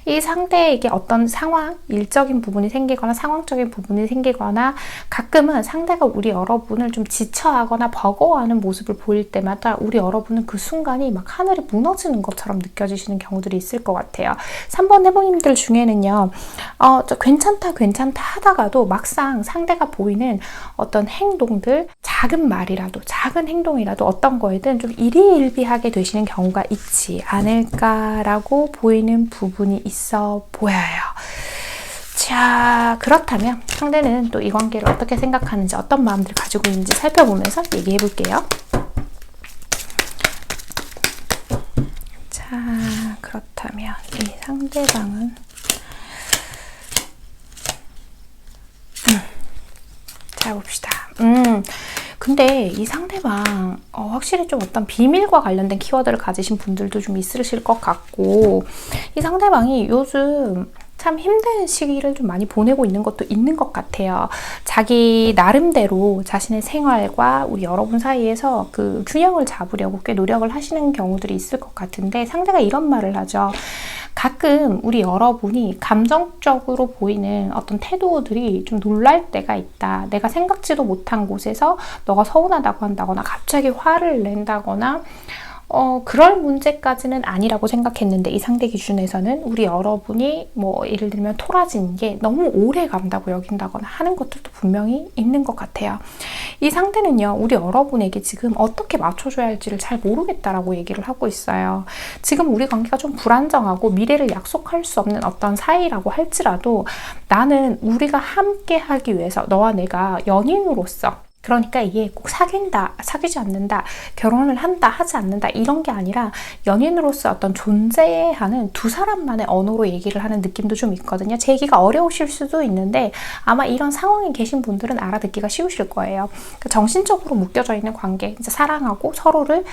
이 상대에게 어떤 상황, 일적인 부분이 생기거나 상황적인 부분이 생기거나, 가끔은 상대가 우리 여러분을 좀 지쳐하거나 버거워하는 모습을 보일 때마다 우리 여러분은 그 순간이 막 하늘이 무너지는 것처럼 느껴지시는 경우들이 있을 것 같아요. 3번 해보님들 중에는요, 괜찮다 하다가도 막상 상대가 보이는 어떤 행동들, 작은 말이라도, 작은 행동이라도 어떤 거에든 좀 일희일비하게 되시는 경우가 있지 않을까라고 보이는 부분이 있어 보여요. 자, 그렇다면 상대는 또 이 관계를 어떻게 생각하는지, 어떤 마음들을 가지고 있는지 살펴보면서 얘기해 볼게요. 자, 그렇다면 이 상대방은 자, 봅시다. 근데 이 상대방 확실히 좀 어떤 비밀과 관련된 키워드를 가지신 분들도 좀 있으실 것 같고, 이 상대방이 요즘 참 힘든 시기를 좀 많이 보내고 있는 것도 있는 것 같아요. 자기 나름대로 자신의 생활과 우리 여러분 사이에서 그 균형을 잡으려고 꽤 노력을 하시는 경우들이 있을 것 같은데, 상대가 이런 말을 하죠. 가끔 우리 여러분이 감정적으로 보이는 어떤 태도들이 좀 놀랄 때가 있다. 내가 생각지도 못한 곳에서 너가 서운하다고 한다거나 갑자기 화를 낸다거나 그럴 문제까지는 아니라고 생각했는데, 이 상대 기준에서는 우리 여러분이 뭐 예를 들면 토라진 게 너무 오래 간다고 여긴다거나 하는 것들도 분명히 있는 것 같아요. 이 상대는요, 우리 여러분에게 지금 어떻게 맞춰줘야 할지를 잘 모르겠다라고 얘기를 하고 있어요. 지금 우리 관계가 좀 불안정하고 미래를 약속할 수 없는 어떤 사이라고 할지라도, 나는 우리가 함께 하기 위해서 너와 내가 연인으로서, 그러니까 이게 꼭 사귄다, 사귀지 않는다, 결혼을 한다, 하지 않는다, 이런 게 아니라 연인으로서 어떤 존재하는 두 사람만의 언어로 얘기를 하는 느낌도 좀 있거든요. 제 얘기가 어려우실 수도 있는데 아마 이런 상황에 계신 분들은 알아듣기가 쉬우실 거예요. 그러니까 정신적으로 묶여져 있는 관계, 진짜 사랑하고 서로를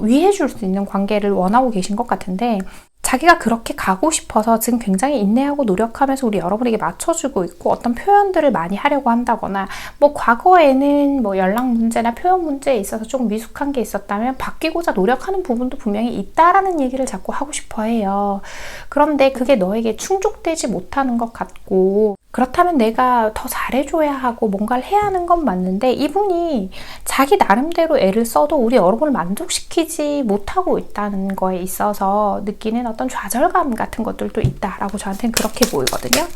위해줄 수 있는 관계를 원하고 계신 것 같은데, 자기가 그렇게 가고 싶어서 지금 굉장히 인내하고 노력하면서 우리 여러분에게 맞춰주고 있고, 어떤 표현들을 많이 하려고 한다거나, 뭐 과거에는 뭐 연락 문제나 표현 문제에 있어서 조금 미숙한 게 있었다면 바뀌고자 노력하는 부분도 분명히 있다라는 얘기를 자꾸 하고 싶어 해요. 그런데 그게 너에게 충족되지 못하는 것 같고, 그렇다면 내가 더 잘해줘야 하고 뭔가를 해야 하는 건 맞는데, 이분이 자기 나름대로 애를 써도 우리 여러분을 만족시키지 못하고 있다는 거에 있어서 느끼는 어떤 좌절감 같은 것들도 있다라고 저한테는 그렇게 보이거든요.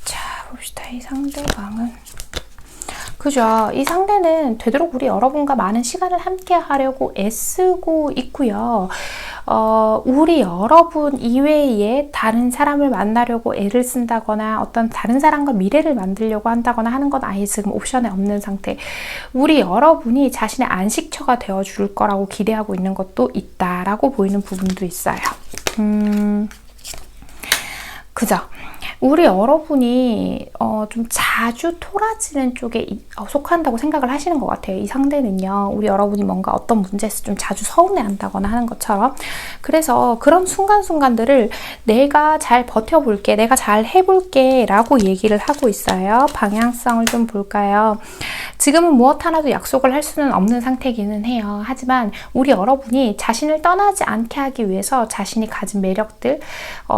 자, 봅시다. 이 상대방은, 그죠? 이 상대는 되도록 우리 여러분과 많은 시간을 함께 하려고 애쓰고 있고요. 우리 여러분 이외에 다른 사람을 만나려고 애를 쓴다거나 어떤 다른 사람과 미래를 만들려고 한다거나 하는 건 아예 지금 옵션에 없는 상태. 우리 여러분이 자신의 안식처가 되어줄 거라고 기대하고 있는 것도 있다라고 보이는 부분도 있어요. 그죠? 우리 여러분이 좀 자주 토라지는 쪽에 속한다고 생각을 하시는 것 같아요. 이 상대는요. 우리 여러분이 뭔가 어떤 문제에서 좀 자주 서운해한다거나 하는 것처럼. 그래서 그런 순간순간들을 내가 잘 버텨볼게, 내가 잘 해볼게 라고 얘기를 하고 있어요. 방향성을 좀 볼까요? 지금은 무엇 하나도 약속을 할 수는 없는 상태이기는 해요. 하지만 우리 여러분이 자신을 떠나지 않게 하기 위해서 자신이 가진 매력들,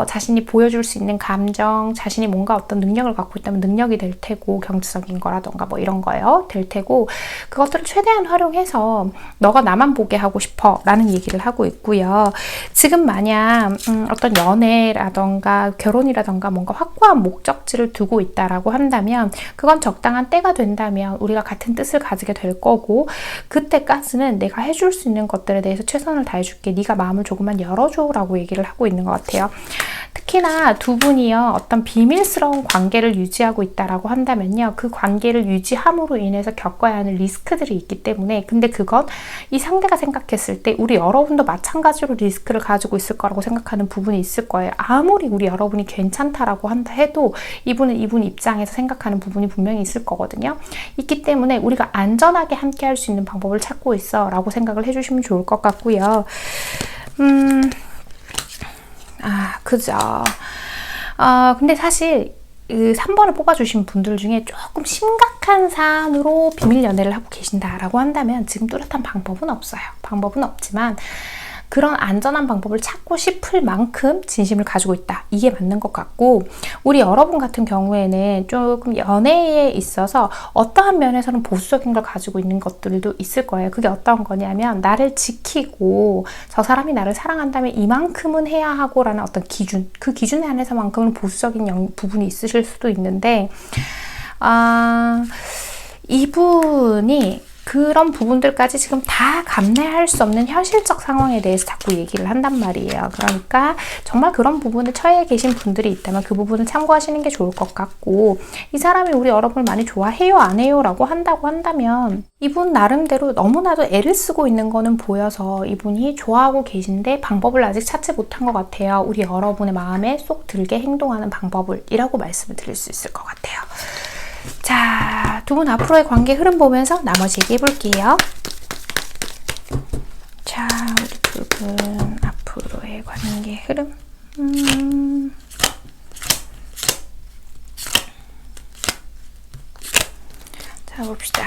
자신이 보여줄 수 있는 감정, 자신이 뭔가 어떤 능력을 갖고 있다면 능력이 될 테고, 경제적인 거라던가 뭐 이런 거요. 될 테고, 그것들을 최대한 활용해서 너가 나만 보게 하고 싶어 라는 얘기를 하고 있고요. 지금 만약 어떤 연애라던가 결혼이라던가 뭔가 확고한 목적지를 두고 있다라고 한다면 그건 적당한 때가 된다면 우리가 같은 뜻을 가지게 될 거고, 그때까지는 내가 해줄 수 있는 것들에 대해서 최선을 다해줄게. 네가 마음을 조금만 열어줘 라고 얘기를 하고 있는 것 같아요. 특히나 두 분이요, 어떤 비밀스러운 관계를 유지하고 있다라고 한다면요, 그 관계를 유지함으로 인해서 겪어야 하는 리스크들이 있기 때문에, 근데 그건 이 상대가 생각했을 때 우리 여러분도 마찬가지로 리스크를 가지고 있을 거라고 생각하는 부분이 있을 거예요. 아무리 우리 여러분이 괜찮다라고 한다 해도 이분은 이분 입장에서 생각하는 부분이 분명히 있을 거거든요. 있기 때문에 우리가 안전하게 함께 할 수 있는 방법을 찾고 있어 라고 생각을 해주시면 좋을 것 같고요. 그죠. 근데 사실 그 3번을 뽑아주신 분들 중에 조금 심각한 사안으로 비밀 연애를 하고 계신다라고 한다면 지금 뚜렷한 방법은 없어요. 방법은 없지만 그런 안전한 방법을 찾고 싶을 만큼 진심을 가지고 있다. 이게 맞는 것 같고, 우리 여러분 같은 경우에는 조금 연애에 있어서 어떠한 면에서는 보수적인 걸 가지고 있는 것들도 있을 거예요. 그게 어떤 거냐면 나를 지키고 저 사람이 나를 사랑한다면 이만큼은 해야 하고 라는 어떤 기준, 그 기준에 한해서만큼은 보수적인 부분이 있으실 수도 있는데, 이분이 그런 부분들까지 지금 다 감내할 수 없는 현실적 상황에 대해서 자꾸 얘기를 한단 말이에요. 그러니까 정말 그런 부분에 처해 계신 분들이 있다면 그 부분을 참고하시는 게 좋을 것 같고, 이 사람이 우리 여러분을 많이 좋아해요 안 해요 라고 한다고 한다면 이분 나름대로 너무나도 애를 쓰고 있는 거는 보여서 이분이 좋아하고 계신데 방법을 아직 찾지 못한 것 같아요. 우리 여러분의 마음에 쏙 들게 행동하는 방법을 이라고 말씀을 드릴 수 있을 것 같아요. 자, 두 분 앞으로의 관계 흐름 보면서 나머지 얘기해 볼게요. 자, 우리 두 분 앞으로의 관계 흐름. 자, 봅시다.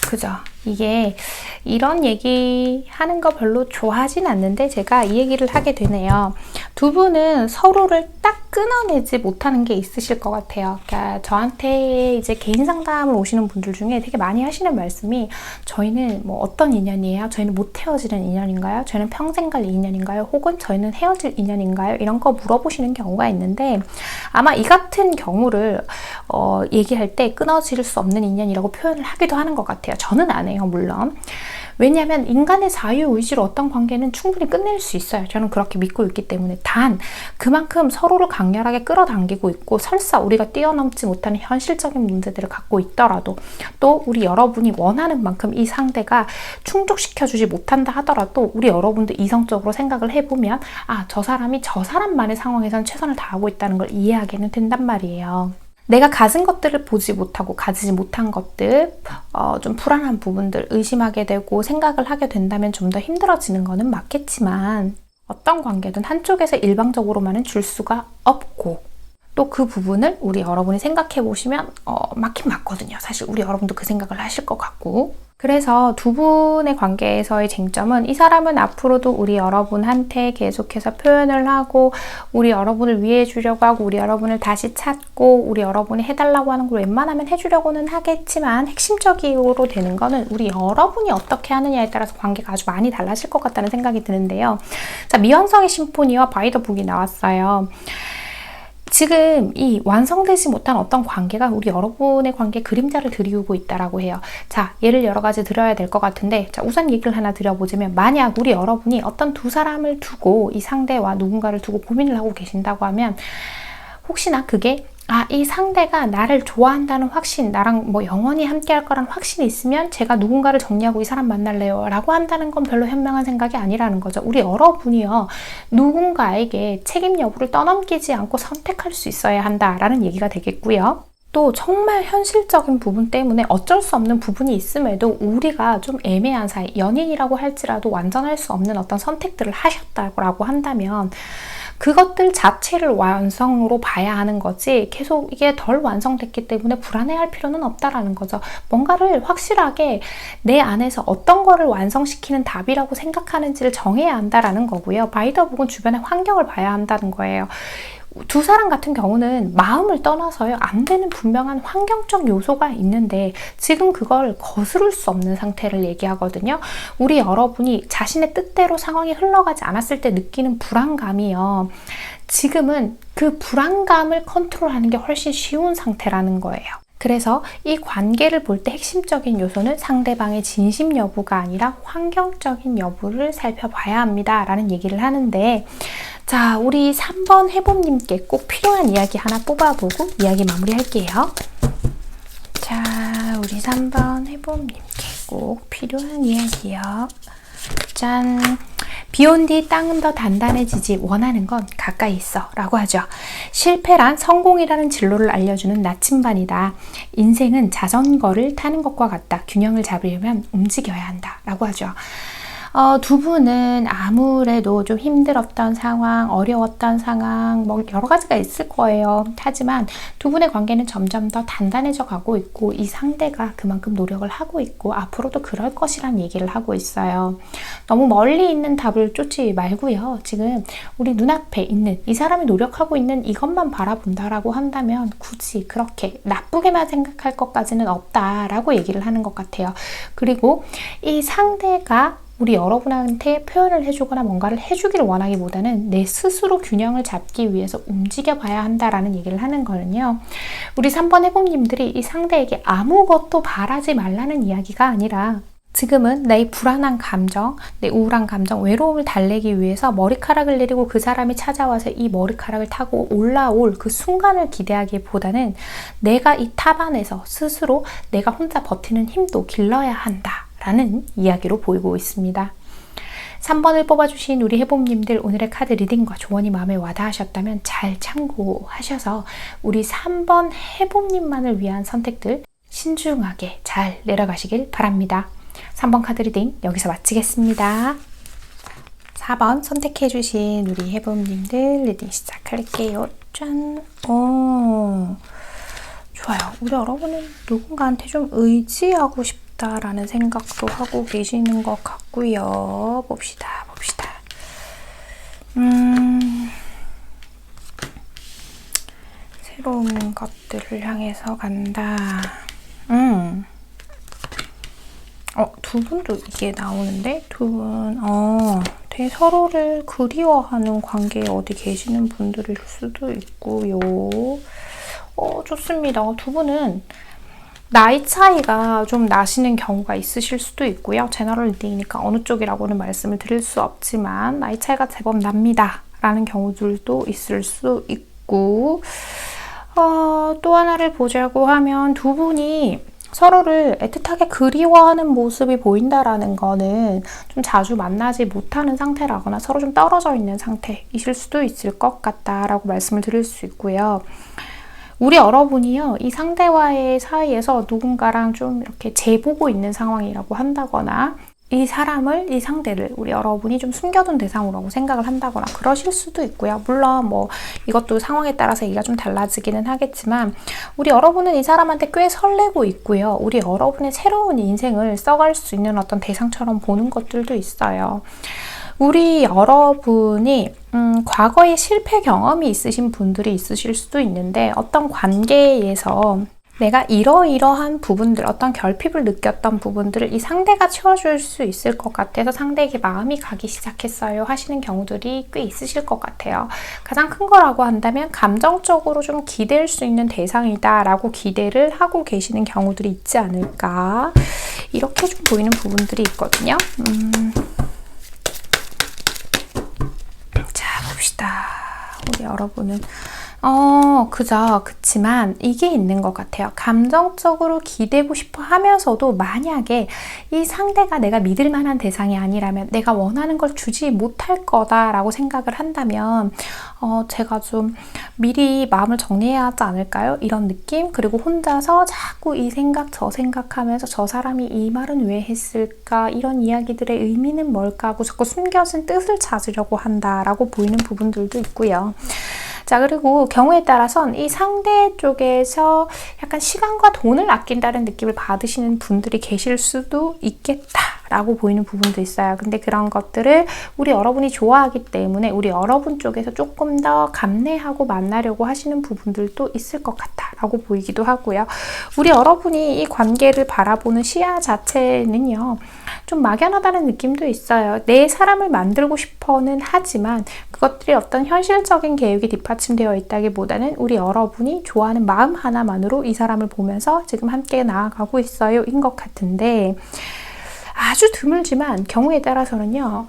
그죠. 이게 이런 얘기 하는 거 별로 좋아하진 않는데 제가 이 얘기를 하게 되네요. 두 분은 서로를 딱 끊어내지 못하는 게 있으실 것 같아요. 그러니까 저한테 이제 개인 상담을 오시는 분들 중에 되게 많이 하시는 말씀이, 저희는 뭐 어떤 인연이에요? 저희는 못 헤어지는 인연인가요? 저희는 평생 갈 인연인가요? 혹은 저희는 헤어질 인연인가요? 이런 거 물어보시는 경우가 있는데, 아마 이 같은 경우를 얘기할 때 끊어질 수 없는 인연이라고 표현을 하기도 하는 것 같아요. 저는 안 해요, 물론. 왜냐하면 인간의 자유의지로 어떤 관계는 충분히 끝낼 수 있어요. 저는 그렇게 믿고 있기 때문에. 단 그만큼 서로를 강렬하게 끌어당기고 있고, 설사 우리가 뛰어넘지 못하는 현실적인 문제들을 갖고 있더라도, 또 우리 여러분이 원하는 만큼 이 상대가 충족시켜주지 못한다 하더라도 우리 여러분도 이성적으로 생각을 해보면 저 사람이 저 사람만의 상황에선 최선을 다하고 있다는 걸 이해하게는 된단 말이에요. 내가 가진 것들을 보지 못하고 가지지 못한 것들, 좀 불안한 부분들 의심하게 되고 생각을 하게 된다면 좀 더 힘들어지는 거는 맞겠지만, 어떤 관계든 한쪽에서 일방적으로만은 줄 수가 없고, 또 그 부분을 우리 여러분이 생각해 보시면 맞긴 맞거든요. 사실 우리 여러분도 그 생각을 하실 것 같고. 그래서 두 분의 관계에서의 쟁점은, 이 사람은 앞으로도 우리 여러분한테 계속해서 표현을 하고 우리 여러분을 위해 주려고 하고 우리 여러분을 다시 찾고 우리 여러분이 해달라고 하는 걸 웬만하면 해주려고는 하겠지만, 핵심적으로 되는 거는 우리 여러분이 어떻게 하느냐에 따라서 관계가 아주 많이 달라질 것 같다는 생각이 드는데요. 자, 미완성의 심포니와 바이 더 북이 나왔어요. 지금 이 완성되지 못한 어떤 관계가 우리 여러분의 관계에 그림자를 드리우고 있다라고 해요. 자, 예를 여러 가지 드려야 될 것 같은데, 자, 우선 얘기를 하나 드려보자면, 만약 우리 여러분이 어떤 두 사람을 두고 이 상대와 누군가를 두고 고민을 하고 계신다고 하면, 혹시나 그게 이 상대가 나를 좋아한다는 확신, 나랑 뭐 영원히 함께 할 거란 확신이 있으면 제가 누군가를 정리하고 이 사람 만날래요 라고 한다는 건 별로 현명한 생각이 아니라는 거죠. 우리 여러분이요, 누군가에게 책임 여부를 떠넘기지 않고 선택할 수 있어야 한다라는 얘기가 되겠고요. 또 정말 현실적인 부분 때문에 어쩔 수 없는 부분이 있음에도 우리가 좀 애매한 사이, 연인이라고 할지라도 완전할 수 없는 어떤 선택들을 하셨다고 한다면 그것들 자체를 완성으로 봐야 하는 거지, 계속 이게 덜 완성됐기 때문에 불안해할 필요는 없다라는 거죠. 뭔가를 확실하게 내 안에서 어떤 거를 완성시키는 답이라고 생각하는지를 정해야 한다라는 거고요. 바이더북은 주변의 환경을 봐야 한다는 거예요. 두 사람 같은 경우는 마음을 떠나서요, 안 되는 분명한 환경적 요소가 있는데 지금 그걸 거스를 수 없는 상태를 얘기하거든요. 우리 여러분이 자신의 뜻대로 상황이 흘러가지 않았을 때 느끼는 불안감이요, 지금은 그 불안감을 컨트롤하는 게 훨씬 쉬운 상태라는 거예요. 그래서 이 관계를 볼 때 핵심적인 요소는 상대방의 진심 여부가 아니라 환경적인 여부를 살펴봐야 합니다 라는 얘기를 하는데, 자, 우리 3번 해봄님께 꼭 필요한 이야기 하나 뽑아보고 이야기 마무리할게요. 자, 우리 3번 해봄님께 꼭 필요한 이야기요. 짠! 비온 뒤 땅은 더 단단해지지, 원하는 건 가까이 있어 라고 하죠. 실패란 성공이라는 진로를 알려주는 나침반이다. 인생은 자전거를 타는 것과 같다. 균형을 잡으려면 움직여야 한다 라고 하죠. 두 분은 아무래도 좀 힘들었던 상황, 어려웠던 상황, 뭐 여러 가지가 있을 거예요. 하지만 두 분의 관계는 점점 더 단단해져 가고 있고 이 상대가 그만큼 노력을 하고 있고 앞으로도 그럴 것이란 얘기를 하고 있어요. 너무 멀리 있는 답을 쫓지 말고요. 지금 우리 눈앞에 있는 이 사람이 노력하고 있는 이것만 바라본다라고 한다면 굳이 그렇게 나쁘게만 생각할 것까지는 없다라고 얘기를 하는 것 같아요. 그리고 이 상대가 우리 여러분한테 표현을 해주거나 뭔가를 해주기를 원하기보다는 내 스스로 균형을 잡기 위해서 움직여 봐야 한다라는 얘기를 하는 거는요, 우리 3번 해봄님들이 이 상대에게 아무것도 바라지 말라는 이야기가 아니라 지금은 내 불안한 감정, 내 우울한 감정, 외로움을 달래기 위해서 머리카락을 내리고 그 사람이 찾아와서 이 머리카락을 타고 올라올 그 순간을 기대하기보다는 내가 이 탑 안에서 스스로 내가 혼자 버티는 힘도 길러야 한다 라는 이야기로 보이고 있습니다. 3번을 뽑아주신 우리 해봄님들, 오늘의 카드 리딩과 조언이 마음에 와닿으셨다면 잘 참고하셔서 우리 3번 해봄님만을 위한 선택들 신중하게 잘 내려가시길 바랍니다. 3번 카드 리딩 여기서 마치겠습니다. 4번 선택해주신 우리 해봄님들 리딩 시작할게요. 짠! 좋아요. 우리 여러분은 누군가한테 좀 의지하고 싶다라는 생각도 하고 계시는 것 같고요. 봅시다. 새로운 것들을 향해서 간다. 두 분도 이게 나오는데, 두 분, 되게 서로를 그리워하는 관계에 어디 계시는 분들일 수도 있고요. 좋습니다. 두 분은 나이 차이가 좀 나시는 경우가 있으실 수도 있고요. 제너럴 리딩이니까 어느 쪽이라고는 말씀을 드릴 수 없지만 나이 차이가 제법 납니다 라는 경우들도 있을 수 있고, 또 하나를 보자고 하면 두 분이 서로를 애틋하게 그리워하는 모습이 보인다라는 거는 좀 자주 만나지 못하는 상태라거나 서로 좀 떨어져 있는 상태이실 수도 있을 것 같다라고 말씀을 드릴 수 있고요. 우리 여러분이요, 이 상대와의 사이에서 누군가랑 좀 이렇게 재보고 있는 상황이라고 한다거나 이 사람을, 이 상대를 우리 여러분이 좀 숨겨둔 대상으로 생각을 한다거나 그러실 수도 있고요. 물론 뭐 이것도 상황에 따라서 얘기가 좀 달라지기는 하겠지만 우리 여러분은 이 사람한테 꽤 설레고 있고요. 우리 여러분의 새로운 인생을 써갈 수 있는 어떤 대상처럼 보는 것들도 있어요. 우리 여러분이 과거에 실패 경험이 있으신 분들이 있으실 수도 있는데 어떤 관계에서 내가 이러이러한 부분들, 어떤 결핍을 느꼈던 부분들을 이 상대가 채워줄 수 있을 것 같아서 상대에게 마음이 가기 시작했어요 하시는 경우들이 꽤 있으실 것 같아요. 가장 큰 거라고 한다면 감정적으로 좀 기댈 수 있는 대상이다 라고 기대를 하고 계시는 경우들이 있지 않을까, 이렇게 좀 보이는 부분들이 있거든요. 자, 봅시다. 우리 여러분은 그죠. 그치만 이게 있는 것 같아요. 감정적으로 기대고 싶어 하면서도 만약에 이 상대가 내가 믿을 만한 대상이 아니라면 내가 원하는 걸 주지 못할 거다라고 생각을 한다면 제가 좀 미리 마음을 정리해야 하지 않을까요? 이런 느낌? 그리고 혼자서 자꾸 이 생각 저 생각하면서 저 사람이 이 말은 왜 했을까? 이런 이야기들의 의미는 뭘까? 하고 자꾸 숨겨진 뜻을 찾으려고 한다라고 보이는 부분들도 있고요. 자, 그리고 경우에 따라선 이 상대 쪽에서 약간 시간과 돈을 아낀다는 느낌을 받으시는 분들이 계실 수도 있겠다라고 보이는 부분도 있어요. 근데 그런 것들을 우리 여러분이 좋아하기 때문에 우리 여러분 쪽에서 조금 더 감내하고 만나려고 하시는 부분들도 있을 것 같다라고 보이기도 하고요. 우리 여러분이 이 관계를 바라보는 시야 자체는요, 좀 막연하다는 느낌도 있어요. 내 사람을 만들고 싶어는 하지만 그것들이 어떤 현실적인 계획이 뒷받침되어 있다기보다는 우리 여러분이 좋아하는 마음 하나만으로 이 사람을 보면서 지금 함께 나아가고 있어요 인 것 같은데, 아주 드물지만 경우에 따라서는요,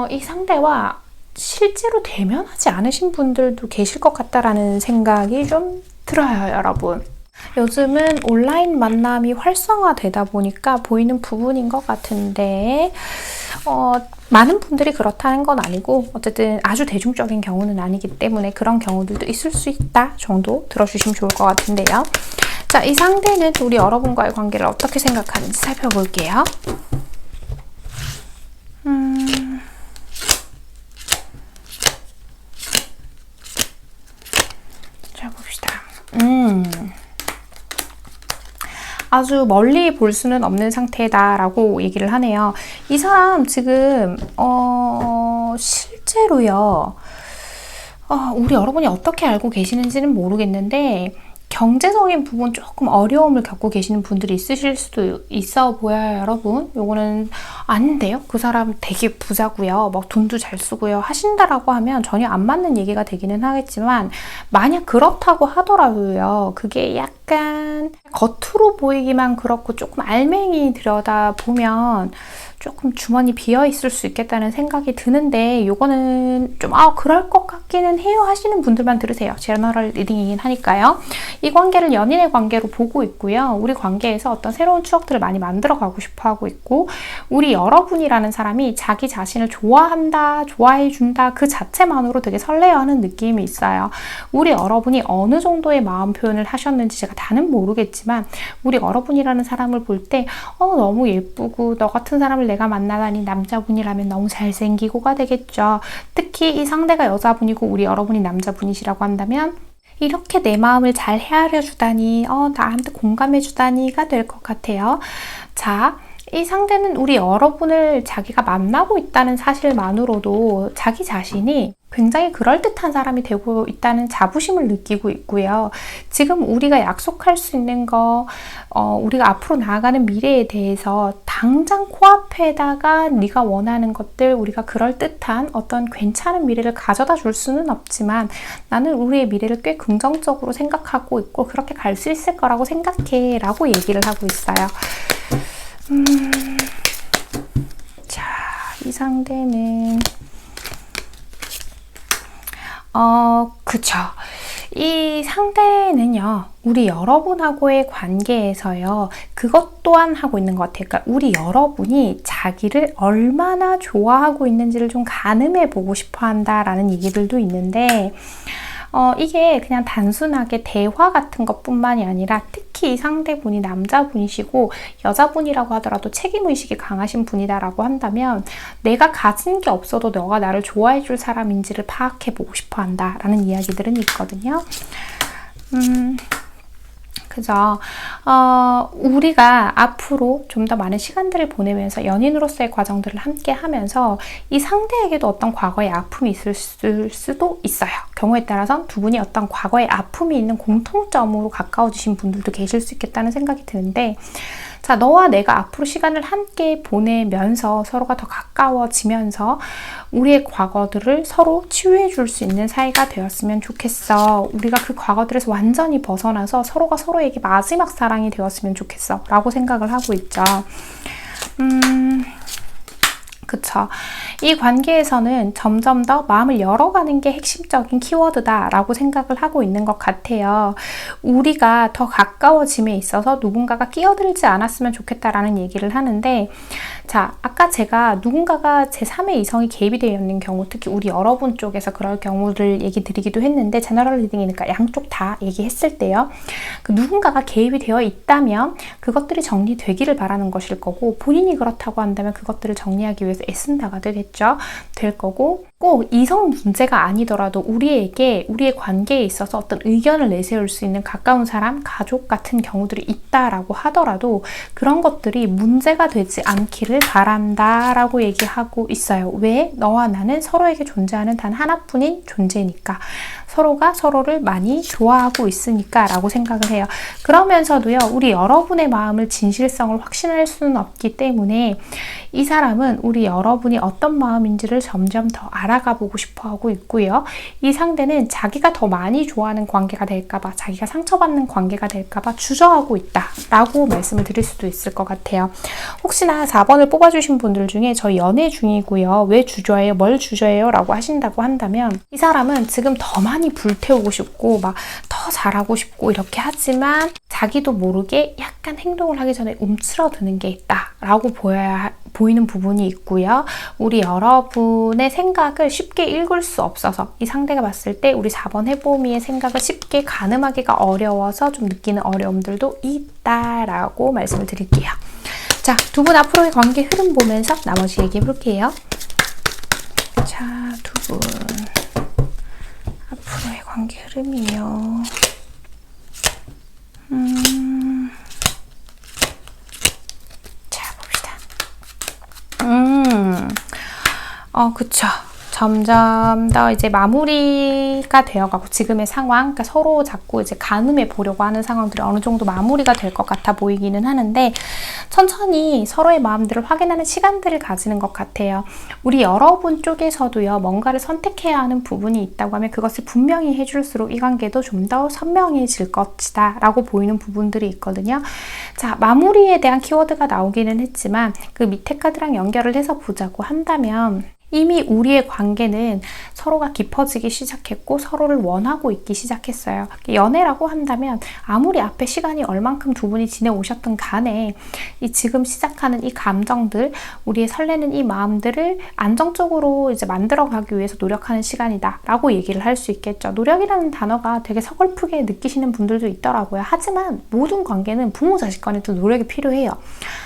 이 상대와 실제로 대면하지 않으신 분들도 계실 것 같다라는 생각이 좀 들어요, 여러분. 요즘은 온라인 만남이 활성화되다 보니까 보이는 부분인 것 같은데, 많은 분들이 그렇다는 건 아니고 어쨌든 아주 대중적인 경우는 아니기 때문에 그런 경우들도 있을 수 있다 정도 들어주시면 좋을 것 같은데요. 자, 이 상대는 우리 여러분과의 관계를 어떻게 생각하는지 살펴볼게요. 자, 봅시다. 아주 멀리 볼 수는 없는 상태다라고 얘기를 하네요. 이 사람 지금 실제로요, 우리 여러분이 어떻게 알고 계시는지는 모르겠는데 경제적인 부분 조금 어려움을 겪고 계시는 분들이 있으실 수도 있어 보여요, 여러분. 요거는 아닌데요. 그 사람 되게 부자고요. 막 돈도 잘 쓰고요. 하신다라고 하면 전혀 안 맞는 얘기가 되기는 하겠지만, 만약 그렇다고 하더라도요, 그게 약간 겉으로 보이기만 그렇고 조금 알맹이 들여다보면 조금 주머니 비어 있을 수 있겠다는 생각이 드는데, 요거는 좀 그럴 것 같기는 해요 하시는 분들만 들으세요. 제너럴 리딩이긴 하니까요. 이 관계를 연인의 관계로 보고 있고요. 우리 관계에서 어떤 새로운 추억들을 많이 만들어가고 싶어 하고 있고, 우리 여러분이라는 사람이 자기 자신을 좋아한다, 좋아해준다 그 자체만으로 되게 설레어하는 느낌이 있어요. 우리 여러분이 어느 정도의 마음 표현을 하셨는지 제가 다는 모르겠지만, 우리 여러분이라는 사람을 볼 때 너무 예쁘고 너 같은 사람을 내가 만나다니, 남자분이라면 너무 잘생기고가 되겠죠. 특히 이 상대가 여자분이고 우리 여러분이 남자분이시라고 한다면 이렇게 내 마음을 잘 헤아려 주다니, 나한테 공감해 주다니가 될 것 같아요. 자, 이 상대는 우리 여러분을 자기가 만나고 있다는 사실만으로도 자기 자신이 굉장히 그럴듯한 사람이 되고 있다는 자부심을 느끼고 있고요. 지금 우리가 약속할 수 있는 거, 우리가 앞으로 나아가는 미래에 대해서 당장 코앞에다가 네가 원하는 것들, 우리가 그럴듯한 어떤 괜찮은 미래를 가져다 줄 수는 없지만 나는 우리의 미래를 꽤 긍정적으로 생각하고 있고 그렇게 갈 수 있을 거라고 생각해 라고 얘기를 하고 있어요. 자, 이 상대는 그쵸. 이 상대는요, 우리 여러분하고의 관계에서요, 그것 또한 하고 있는 것 같아요. 그러니까 우리 여러분이 자기를 얼마나 좋아하고 있는지를 좀 가늠해 보고 싶어 한다라는 얘기들도 있는데, 이게 그냥 단순하게 대화 같은 것 뿐만이 아니라 특히 이 상대분이 남자분이시고 여자분이라고 하더라도 책임의식이 강하신 분이다라고 한다면 내가 가진 게 없어도 너가 나를 좋아해 줄 사람인지를 파악해보고 싶어 한다라는 이야기들은 있거든요. 그죠. 우리가 앞으로 좀 더 많은 시간들을 보내면서 연인으로서의 과정들을 함께 하면서 이 상대에게도 어떤 과거의 아픔이 있을 수도 있어요. 경우에 따라선 두 분이 어떤 과거의 아픔이 있는 공통점으로 가까워지신 분들도 계실 수 있겠다는 생각이 드는데, 자, 너와 내가 앞으로 시간을 함께 보내면서 서로가 더 가까워지면서 우리의 과거들을 서로 치유해 줄 수 있는 사이가 되었으면 좋겠어. 우리가 그 과거들에서 완전히 벗어나서 서로가 서로에게 마지막 사랑이 되었으면 좋겠어 라고 생각을 하고 있죠. 그쵸. 이 관계에서는 점점 더 마음을 열어가는 게 핵심적인 키워드다라고 생각을 하고 있는 것 같아요. 우리가 더 가까워짐에 있어서 누군가가 끼어들지 않았으면 좋겠다라는 얘기를 하는데, 자, 아까 제가 누군가가 제3의 이성이 개입이 되어 있는 경우, 특히 우리 여러분 쪽에서 그럴 경우를 얘기 드리기도 했는데, 제너럴 리딩이니까 양쪽 다 얘기했을 때요. 그 누군가가 개입이 되어 있다면 그것들이 정리되기를 바라는 것일 거고, 본인이 그렇다고 한다면 그것들을 정리하기 위해서 애쓴다가 될 거고, 꼭 이성 문제가 아니더라도 우리에게 우리의 관계에 있어서 어떤 의견을 내세울 수 있는 가까운 사람, 가족 같은 경우들이 있다라고 하더라도 그런 것들이 문제가 되지 않기를 바란다라고 얘기하고 있어요. 왜? 너와 나는 서로에게 존재하는 단 하나뿐인 존재니까. 서로가 서로를 많이 좋아하고 있으니까 라고 생각을 해요. 그러면서도요, 우리 여러분의 마음을 진실성을 확신할 수는 없기 때문에 이 사람은 우리 여러분이 어떤 마음인지를 점점 더 알아가 보고 싶어 하고 있고요. 이 상대는 자기가 더 많이 좋아하는 관계가 될까봐, 자기가 상처받는 관계가 될까봐 주저하고 있다 라고 말씀을 드릴 수도 있을 것 같아요. 혹시나 4번을 뽑아주신 분들 중에 저 연애 중이고요, 왜 주저해요? 뭘 주저해요? 라고 하신다고 한다면 이 사람은 지금 더 많이 불태우고 싶고 막 더 잘하고 싶고 이렇게 하지만 자기도 모르게 약간 행동을 하기 전에 움츠러드는 게 있다 라고 보이는 부분이 있고요. 우리 여러분의 생각을 쉽게 읽을 수 없어서 이 상대가 봤을 때 우리 4번 해보미의 생각을 쉽게 가늠하기가 어려워서 좀 느끼는 어려움들도 있다라고 말씀을 드릴게요. 자, 두 분 앞으로의 관계 흐름 보면서 나머지 얘기해 볼게요. 자, 두 분 앞으로의 관계 흐름이요. 자, 봅시다. 그쵸. 점점 더 이제 마무리가 되어가고 지금의 상황, 그러니까 서로 자꾸 이제 가늠해 보려고 하는 상황들이 어느 정도 마무리가 될 것 같아 보이기는 하는데 천천히 서로의 마음들을 확인하는 시간들을 가지는 것 같아요. 우리 여러분 쪽에서도요, 뭔가를 선택해야 하는 부분이 있다고 하면 그것을 분명히 해줄수록 이 관계도 좀 더 선명해질 것이다 라고 보이는 부분들이 있거든요. 자, 마무리에 대한 키워드가 나오기는 했지만 그 밑에 카드랑 연결을 해서 보자고 한다면 이미 우리의 관계는 서로가 깊어지기 시작했고 서로를 원하고 있기 시작했어요. 연애라고 한다면 아무리 앞에 시간이 얼만큼 두 분이 지내오셨든 간에 이 지금 시작하는 이 감정들, 우리의 설레는 이 마음들을 안정적으로 이제 만들어가기 위해서 노력하는 시간이다 라고 얘기를 할 수 있겠죠. 노력이라는 단어가 되게 서글프게 느끼시는 분들도 있더라고요. 하지만 모든 관계는 부모 자식 간에도 노력이 필요해요.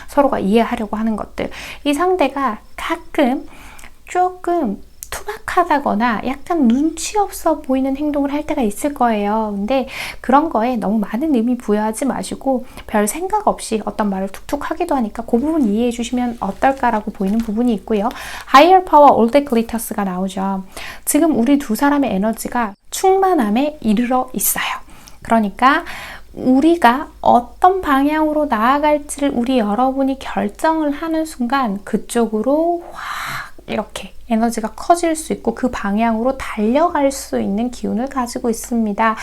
서로가 이해하려고 하는 것들. 이 상대가 가끔 조금 투박하다거나 약간 눈치 없어 보이는 행동을 할 때가 있을 거예요. 근데 그런 거에 너무 많은 의미 부여하지 마시고 별 생각 없이 어떤 말을 툭툭 하기도 하니까 그 부분 이해해 주시면 어떨까라고 보이는 부분이 있고요. Higher Power All That Glitters가 나오죠. 지금 우리 두 사람의 에너지가 충만함에 이르러 있어요. 그러니까 우리가 어떤 방향으로 나아갈지를 우리 여러분이 결정을 하는 순간 그쪽으로 확 이렇게 에너지가 커질 수 있고 그 방향으로 달려갈 수 있는 기운을 가지고 있습니다.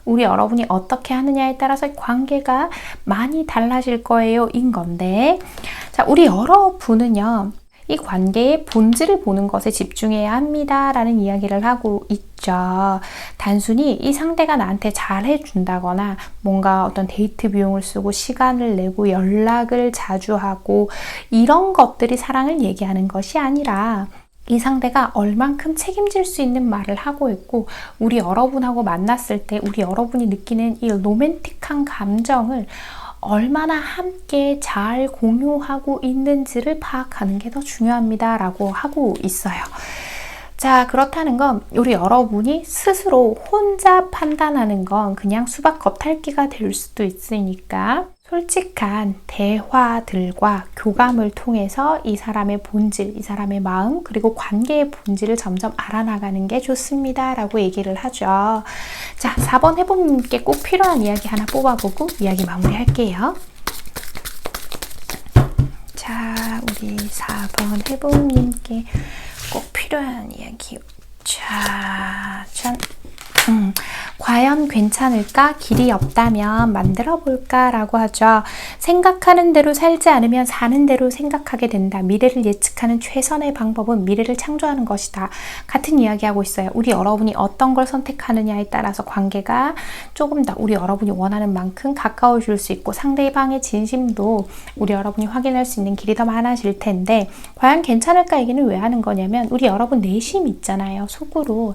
우리 여러분이 어떻게 하느냐에 따라서 관계가 많이 달라질 거예요 인 건데, 자, 우리 여러분은요, 이 관계의 본질을 보는 것에 집중해야 합니다 라는 이야기를 하고 있죠. 단순히 이 상대가 나한테 잘 해준다거나 뭔가 어떤 데이트 비용을 쓰고 시간을 내고 연락을 자주 하고 이런 것들이 사랑을 얘기하는 것이 아니라 이 상대가 얼만큼 책임질 수 있는 말을 하고 있고 우리 여러분하고 만났을 때 우리 여러분이 느끼는 이 로맨틱한 감정을 얼마나 함께 잘 공유하고 있는지를 파악하는 게 더 중요합니다 라고 하고 있어요. 자, 그렇다는 건 우리 여러분이 스스로 혼자 판단하는 건 그냥 수박 겉핥기가 될 수도 있으니까 솔직한 대화들과 교감을 통해서 이 사람의 본질, 이 사람의 마음, 그리고 관계의 본질을 점점 알아나가는 게 좋습니다 라고 얘기를 하죠. 자, 4번 해봄님께 꼭 필요한 이야기 하나 뽑아보고 이야기 마무리할게요. 자, 우리 4번 해봄님께 꼭 필요한 이야기. 자, 짠. 과연 괜찮을까? 길이 없다면 만들어 볼까? 라고 하죠. 생각하는 대로 살지 않으면 사는 대로 생각하게 된다. 미래를 예측하는 최선의 방법은 미래를 창조하는 것이다. 같은 이야기하고 있어요. 우리 여러분이 어떤 걸 선택하느냐에 따라서 관계가 조금 더 우리 여러분이 원하는 만큼 가까워질 수 있고 상대방의 진심도 우리 여러분이 확인할 수 있는 길이 더 많아질 텐데 과연 괜찮을까 얘기는 왜 하는 거냐면 우리 여러분 내심 있잖아요. 속으로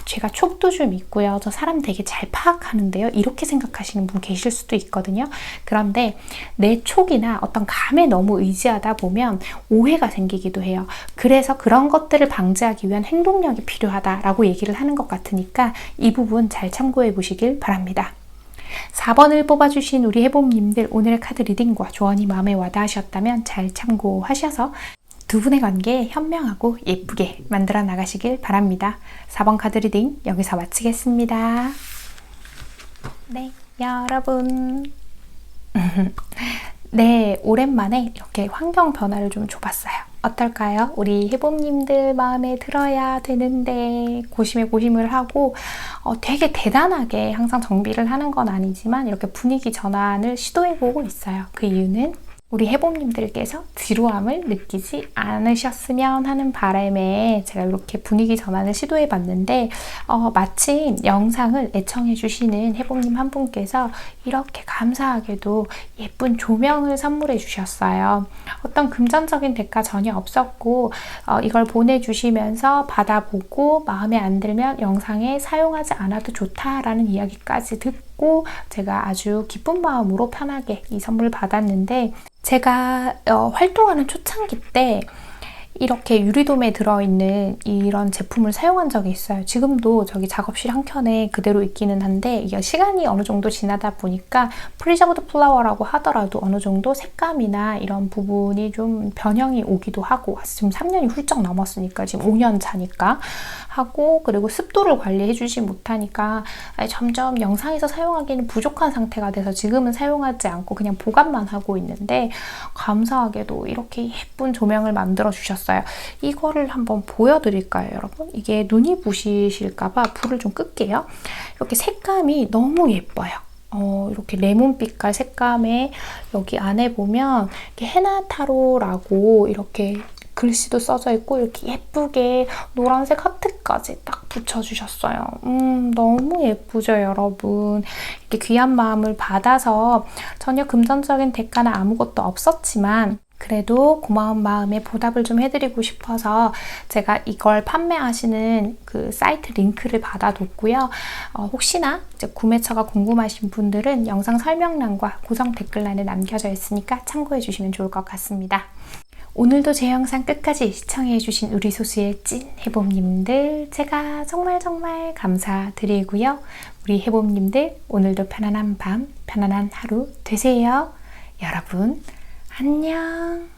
제가 촉도 좀 있고요. 저 사람 되게 잘 파악하는데요. 이렇게 생각하시는 분 계실 수도 있거든요. 그런데 내 촉이나 어떤 감에 너무 의지하다 보면 오해가 생기기도 해요. 그래서 그런 것들을 방지하기 위한 행동력이 필요하다라고 얘기를 하는 것 같으니까 이 부분 잘 참고해 보시길 바랍니다. 4번을 뽑아주신 우리 해봄님들 오늘의 카드 리딩과 조언이 마음에 와닿으셨다면 잘 참고하셔서 두 분의 관계 현명하고 예쁘게 만들어 나가시길 바랍니다. 4번 카드 리딩 여기서 마치겠습니다. 네, 여러분. 네, 오랜만에 이렇게 환경 변화를 좀 줘봤어요. 어떨까요? 우리 해봄님들 마음에 들어야 되는데 고심을 하고 되게 대단하게 항상 정비를 하는 건 아니지만 이렇게 분위기 전환을 시도해보고 있어요. 그 이유는 우리 해봄님들께서 지루함을 느끼지 않으셨으면 하는 바람에 제가 이렇게 분위기 전환을 시도해 봤는데 마침 영상을 애청해 주시는 해봄님 한 분께서 이렇게 감사하게도 예쁜 조명을 선물해 주셨어요. 어떤 금전적인 대가 전혀 없었고 이걸 보내주시면서 받아보고 마음에 안 들면 영상에 사용하지 않아도 좋다라는 이야기까지 듣고 제가 아주 기쁜 마음으로 편하게 이 선물을 받았는데 제가 활동하는 초창기 때 이렇게 유리돔에 들어있는 이런 제품을 사용한 적이 있어요. 지금도 저기 작업실 한켠에 그대로 있기는 한데 이게 시간이 어느 정도 지나다 보니까 프리저브드 플라워라고 하더라도 어느 정도 색감이나 이런 부분이 좀 변형이 오기도 하고 지금 3년이 훌쩍 넘었으니까 지금 5년 차니까 하고 그리고 습도를 관리해 주지 못하니까 점점 영상에서 사용하기는 부족한 상태가 돼서 지금은 사용하지 않고 그냥 보관만 하고 있는데 감사하게도 이렇게 예쁜 조명을 만들어 주셨어요. 이거를 한번 보여드릴까요, 여러분? 이게 눈이 부시실까봐 불을 좀 끌게요. 이렇게 색감이 너무 예뻐요. 이렇게 레몬빛깔 색감에 여기 안에 보면 이렇게 헤나타로라고 이렇게 글씨도 써져 있고 이렇게 예쁘게 노란색 하트까지 딱 붙여주셨어요. 너무 예쁘죠, 여러분? 이렇게 귀한 마음을 받아서 전혀 금전적인 대가는 아무것도 없었지만 그래도 고마운 마음에 보답을 좀 해드리고 싶어서 제가 이걸 판매하시는 그 사이트 링크를 받아뒀고요. 혹시나 이제 구매처가 궁금하신 분들은 영상 설명란과 고정 댓글란에 남겨져 있으니까 참고해 주시면 좋을 것 같습니다. 오늘도 제 영상 끝까지 시청해주신 우리 소수의 찐 해봄님들 제가 정말 감사드리고요. 우리 해봄님들 오늘도 편안한 밤, 편안한 하루 되세요. 여러분 안녕.